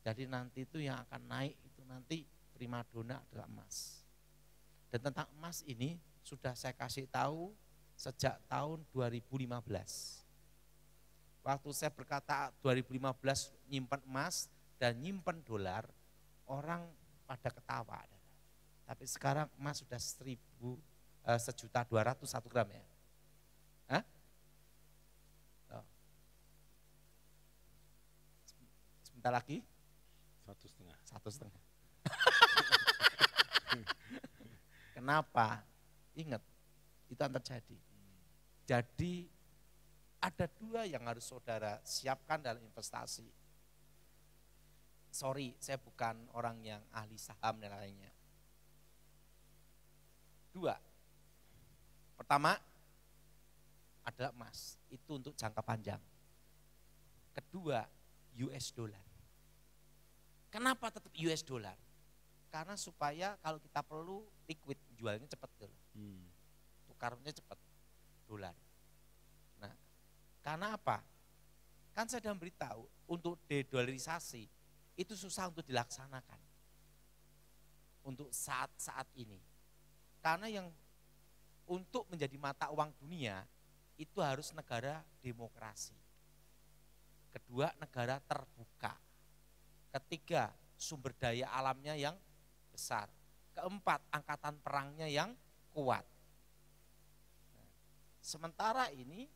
Jadi nanti itu yang akan naik itu nanti primadona adalah emas. Dan tentang emas ini sudah saya kasih tahu sejak tahun 2015. Waktu saya berkata 2015 nyimpan emas dan nyimpan dolar, orang pada ketawa. Tapi sekarang emas sudah 1.200.000 1 gram ya. Hah? Oh. Sebentar lagi? 1,5. 1,5. Kenapa? Ingat, itu akan terjadi. Jadi ada dua yang harus saudara siapkan dalam investasi. Sorry, saya bukan orang yang ahli saham dan lainnya. Dua. Pertama adalah emas, itu untuk jangka panjang. Kedua, US dollar. Kenapa tetap US dollar? Karena supaya kalau kita perlu liquid, jualnya cepat dulu. Tukarnya cepat, dolar. Nah, karena apa? Kan saya sudah beritahu, untuk dedolarisasi itu susah untuk dilaksanakan. Untuk saat-saat ini. Karena yang untuk menjadi mata uang dunia, itu harus negara demokrasi. Kedua, negara terbuka. Ketiga, sumber daya alamnya yang besar. Keempat, angkatan perangnya yang kuat. Nah, sementara ini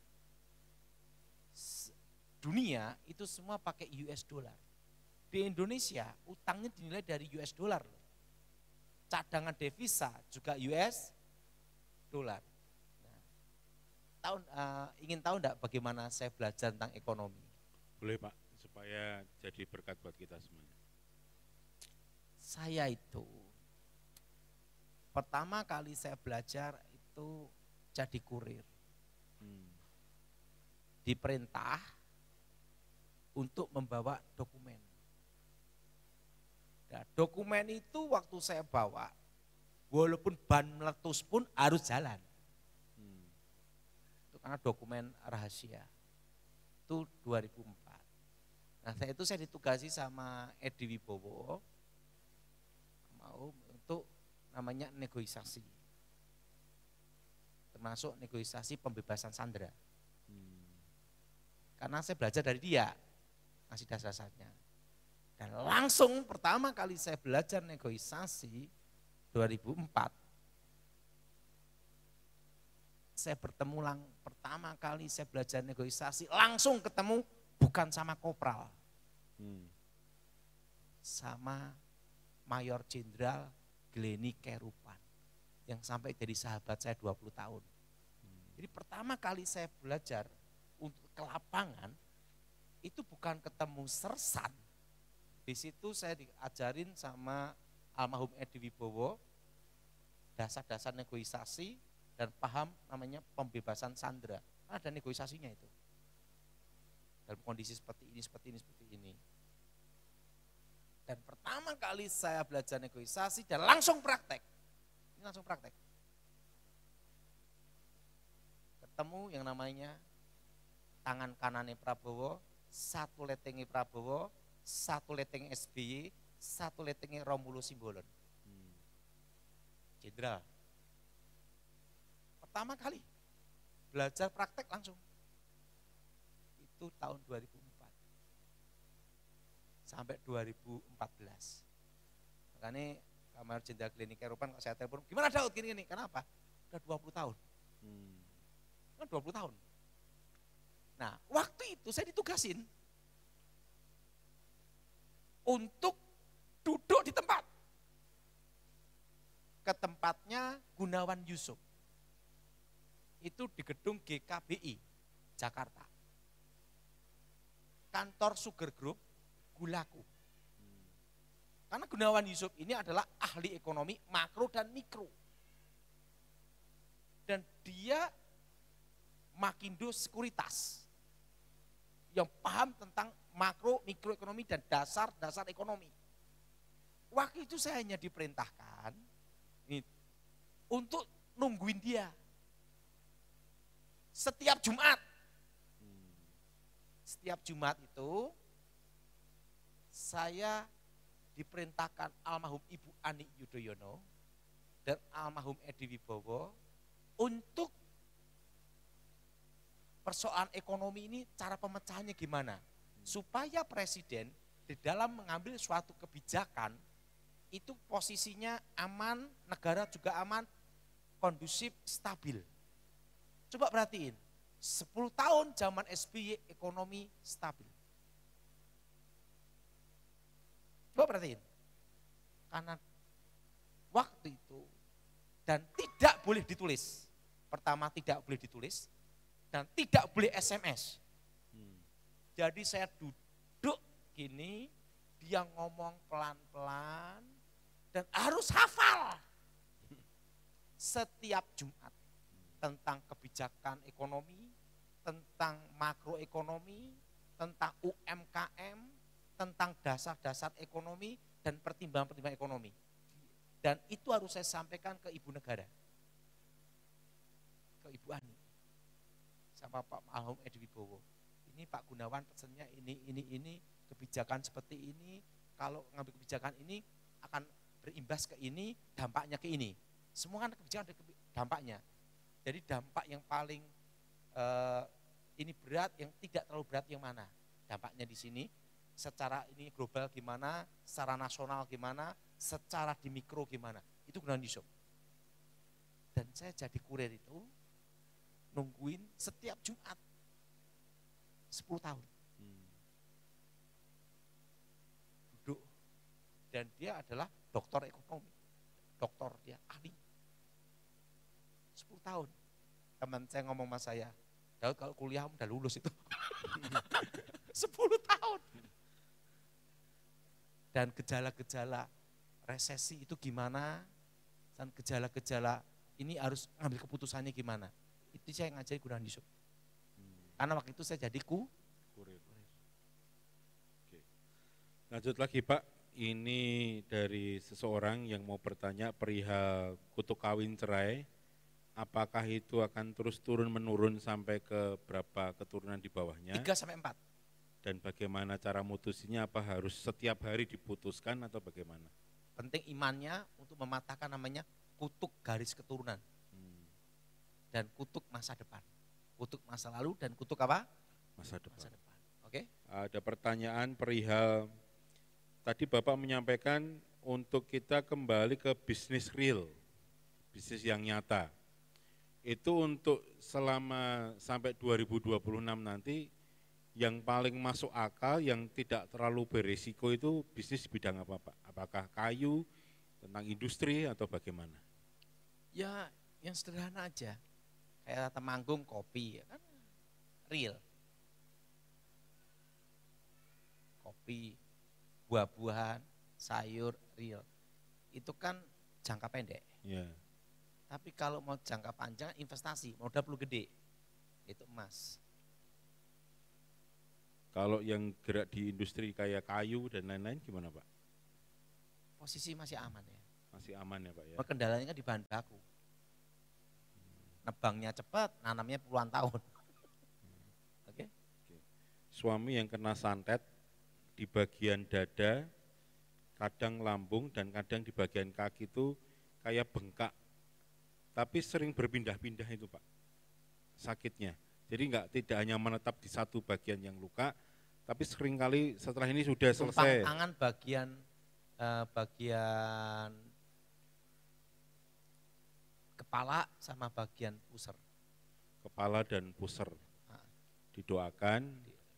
dunia itu semua pakai US dollar. Di Indonesia utangnya dinilai dari US dollar. Cadangan devisa juga US dollar. Nah, ingin tahu enggak bagaimana saya belajar tentang ekonomi? Boleh Pak, supaya jadi berkat buat kita semuanya. Saya itu pertama kali saya belajar itu jadi kurir. Diperintah untuk membawa dokumen. Nah, dokumen itu waktu saya bawa, walaupun ban meletus pun harus jalan. Itu karena dokumen rahasia. Itu 2004. Nah, saya ditugasi sama Edi Wibowo mau untuk namanya negosiasi. Termasuk negosiasi pembebasan sandera. Karena saya belajar dari dia, ngasih dasar-dasarnya. Dan langsung pertama kali saya belajar negosiasi 2004. Saya bertemu pertama kali saya belajar negosiasi, langsung ketemu bukan sama kopral. Sama Mayor Jenderal Gleni Kerupan yang sampai jadi sahabat saya 20 tahun. Jadi pertama kali saya belajar untuk ke lapangan itu bukan ketemu sersan. Di situ saya diajarin sama almarhum Edi Wibowo dasar-dasar negosiasi dan paham namanya pembebasan sandera. Ada negosiasinya itu. Dalam kondisi seperti ini, seperti ini, seperti ini. Dan pertama kali saya belajar negosiasi dan langsung praktek. Ini langsung praktek. Ketemu yang namanya tangan kanannya Prabowo, satu letengnya Prabowo, satu letengnya SBY, satu letengnya Romulo Simbolon. Jenderal. Pertama kali belajar praktek langsung. Itu tahun 2004. Sampai 2014. Makanya Kamar Jenderal Gleni Kerupan kalau saya telepon, gimana Daud gini-gini? Kenapa? Udah 20 tahun. Kan 20 tahun. Nah, waktu itu saya ditugasin untuk duduk di tempat. tempatnya Gunawan Yusuf. Itu di gedung GKBI, Jakarta. Kantor Sugar Group, Gulaku. Karena Gunawan Yusuf ini adalah ahli ekonomi makro dan mikro. Dan dia Makindo Sekuritas yang paham tentang makro, mikroekonomi dan dasar-dasar ekonomi. Waktu itu saya hanya diperintahkan untuk nungguin dia. Setiap Jumat. Setiap Jumat itu saya diperintahkan almarhum Ibu Ani Yudhoyono dan almarhum Edi Wibowo untuk persoalan ekonomi ini cara pemecahannya gimana. Supaya presiden di dalam mengambil suatu kebijakan itu posisinya aman, negara juga aman, kondusif, stabil. Coba perhatiin, 10 tahun zaman SBY ekonomi stabil. Coba perhatiin, karena waktu itu dan tidak boleh ditulis. Pertama tidak boleh ditulis dan tidak boleh SMS. Jadi saya duduk gini, dia ngomong pelan-pelan dan harus hafal setiap Jumat tentang kebijakan ekonomi, tentang makroekonomi, tentang UMKM, tentang dasar-dasar ekonomi dan pertimbangan-pertimbangan ekonomi. Dan itu harus saya sampaikan ke Ibu Negara, ke Ibu Ani, sama Pak almarhum Edi Wibowo. Ini Pak Gunawan pesannya ini, kebijakan seperti ini, kalau ngambil kebijakan ini akan berimbas ke ini, dampaknya ke ini. Semua kan kebijakan ada dampaknya. Jadi dampak yang paling ini berat, yang tidak terlalu berat yang mana? Dampaknya di sini, secara ini global gimana, secara nasional gimana, secara di mikro gimana. Itu Gunawan Yusuf. Dan saya jadi kurir itu, nungguin setiap Jumat. 10 tahun. Duduk. Dan dia adalah doktor ekonomi. Doktor dia, ahli. 10 tahun. Teman saya ngomong sama saya, Daud kalau kuliah udah lulus itu. 10 tahun. Dan gejala-gejala resesi itu gimana, dan gejala-gejala ini harus ngambil keputusannya gimana. Itu saya ngajari Gunawan Yusuf. Karena waktu itu saya jadi kurir. Oke. Lanjut lagi Pak, ini dari seseorang yang mau bertanya perihal kutuk kawin cerai, apakah itu akan terus turun-menurun sampai ke berapa keturunan di bawahnya? 3-4. Dan bagaimana cara mutusinya, apa harus setiap hari diputuskan atau bagaimana? Penting imannya untuk mematahkan namanya kutuk garis keturunan. Dan kutuk masa depan. Kutuk masa lalu dan kutuk apa? Masa depan. Oke? Ada pertanyaan perihal, tadi Bapak menyampaikan untuk kita kembali ke bisnis real, bisnis yang nyata. Itu untuk selama sampai 2026 nanti, yang paling masuk akal, yang tidak terlalu berisiko itu bisnis bidang apa Pak? Apakah kayu, tentang industri atau bagaimana? Ya yang sederhana aja. Kayak Temanggung kopi, ya kan real. Kopi, buah-buahan, sayur, real. Itu kan jangka pendek. Ya. Tapi kalau mau jangka panjang, investasi, modal perlu gede. Itu emas. Kalau yang gerak di industri kayak kayu dan lain-lain gimana Pak? Posisi masih aman ya. Masih aman ya Pak ya? Kendalanya kan di bahan baku. Nebangnya cepat, nanamnya puluhan tahun. Oke? Suami yang kena santet di bagian dada, kadang lambung dan kadang di bagian kaki itu kayak bengkak. Tapi sering berpindah-pindah itu Pak, sakitnya. Jadi tidak hanya menetap di satu bagian yang luka, tapi seringkali setelah ini sudah selesai. Tumpang tangan bagian kepala sama bagian pusar. Kepala dan pusar. Nah, didoakan.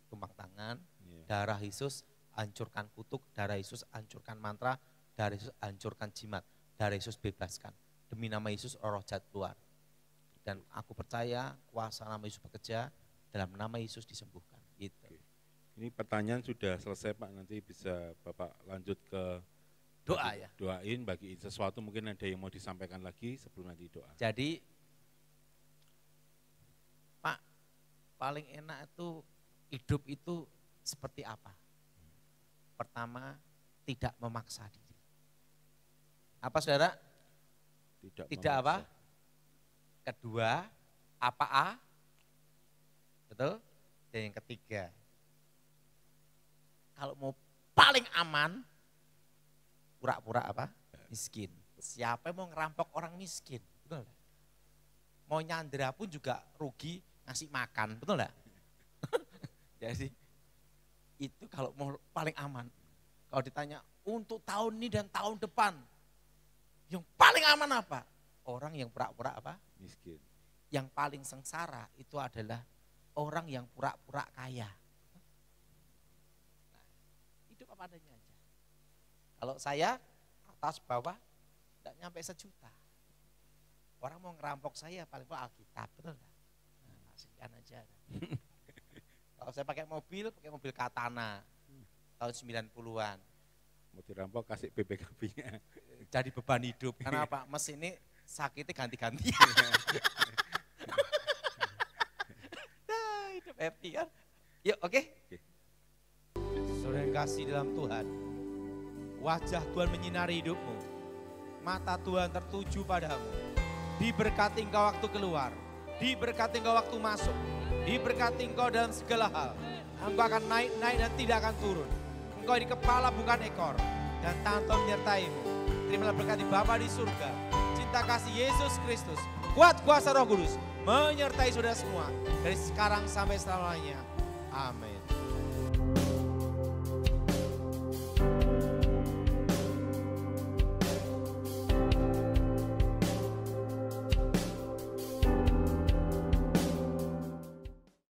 Tumpang tangan, Ya. darah Yesus hancurkan kutuk, darah Yesus hancurkan mantra, darah Yesus hancurkan jimat, darah Yesus bebaskan. demi nama Yesus roh jahat keluar. Dan aku percaya kuasa nama Yesus bekerja, dalam nama Yesus disembuhkan. Gitu. Ini pertanyaan sudah selesai Pak, nanti bisa Bapak lanjut ke Doa ya. Doain bagi sesuatu, mungkin ada yang mau disampaikan lagi sebelum nanti doa. Jadi Pak, paling enak itu hidup itu seperti apa? Pertama, tidak memaksa diri. Apa saudara? Tidak apa? Kedua, apa? Betul? Dan yang ketiga, kalau mau paling aman, pura-pura apa? Miskin. Siapa yang mau ngerampok orang miskin? Betul enggak? Mau nyandera pun juga rugi ngasih makan, betul enggak? Jadi itu kalau mau paling aman. Kalau ditanya untuk tahun ini dan tahun depan, yang paling aman apa? Orang yang pura-pura apa? Miskin. Yang paling sengsara itu adalah orang yang pura-pura kaya. Nah, hidup apa adanya aja. Kalau saya atas bawah tidak nyampe 1 juta. Orang mau ngerampok saya paling paling Alkitab, betul enggak? Nah, kasihkan aja. Kalau saya pakai mobil Katana tahun 90-an. Mau dirampok kasih BPKB-nya. Jadi beban hidup. Karena apa? Mesin ini sakitnya ganti-ganti. Nah, hidup happy kan? Yuk, oke? Saudara yang kasih dalam Tuhan, wajah Tuhan menyinari hidupmu. Mata Tuhan tertuju padamu. Diberkati engkau waktu keluar. Diberkati engkau waktu masuk. Diberkati engkau dalam segala hal. Engkau akan naik dan tidak akan turun. Engkau di kepala bukan ekor. Dan tangan Tuhan menyertaimu. Terimalah berkat di Bapa di surga. Cinta kasih Yesus Kristus. Kuat kuasa Roh Kudus. Menyertai saudara semua. Dari sekarang sampai selamanya. Amin.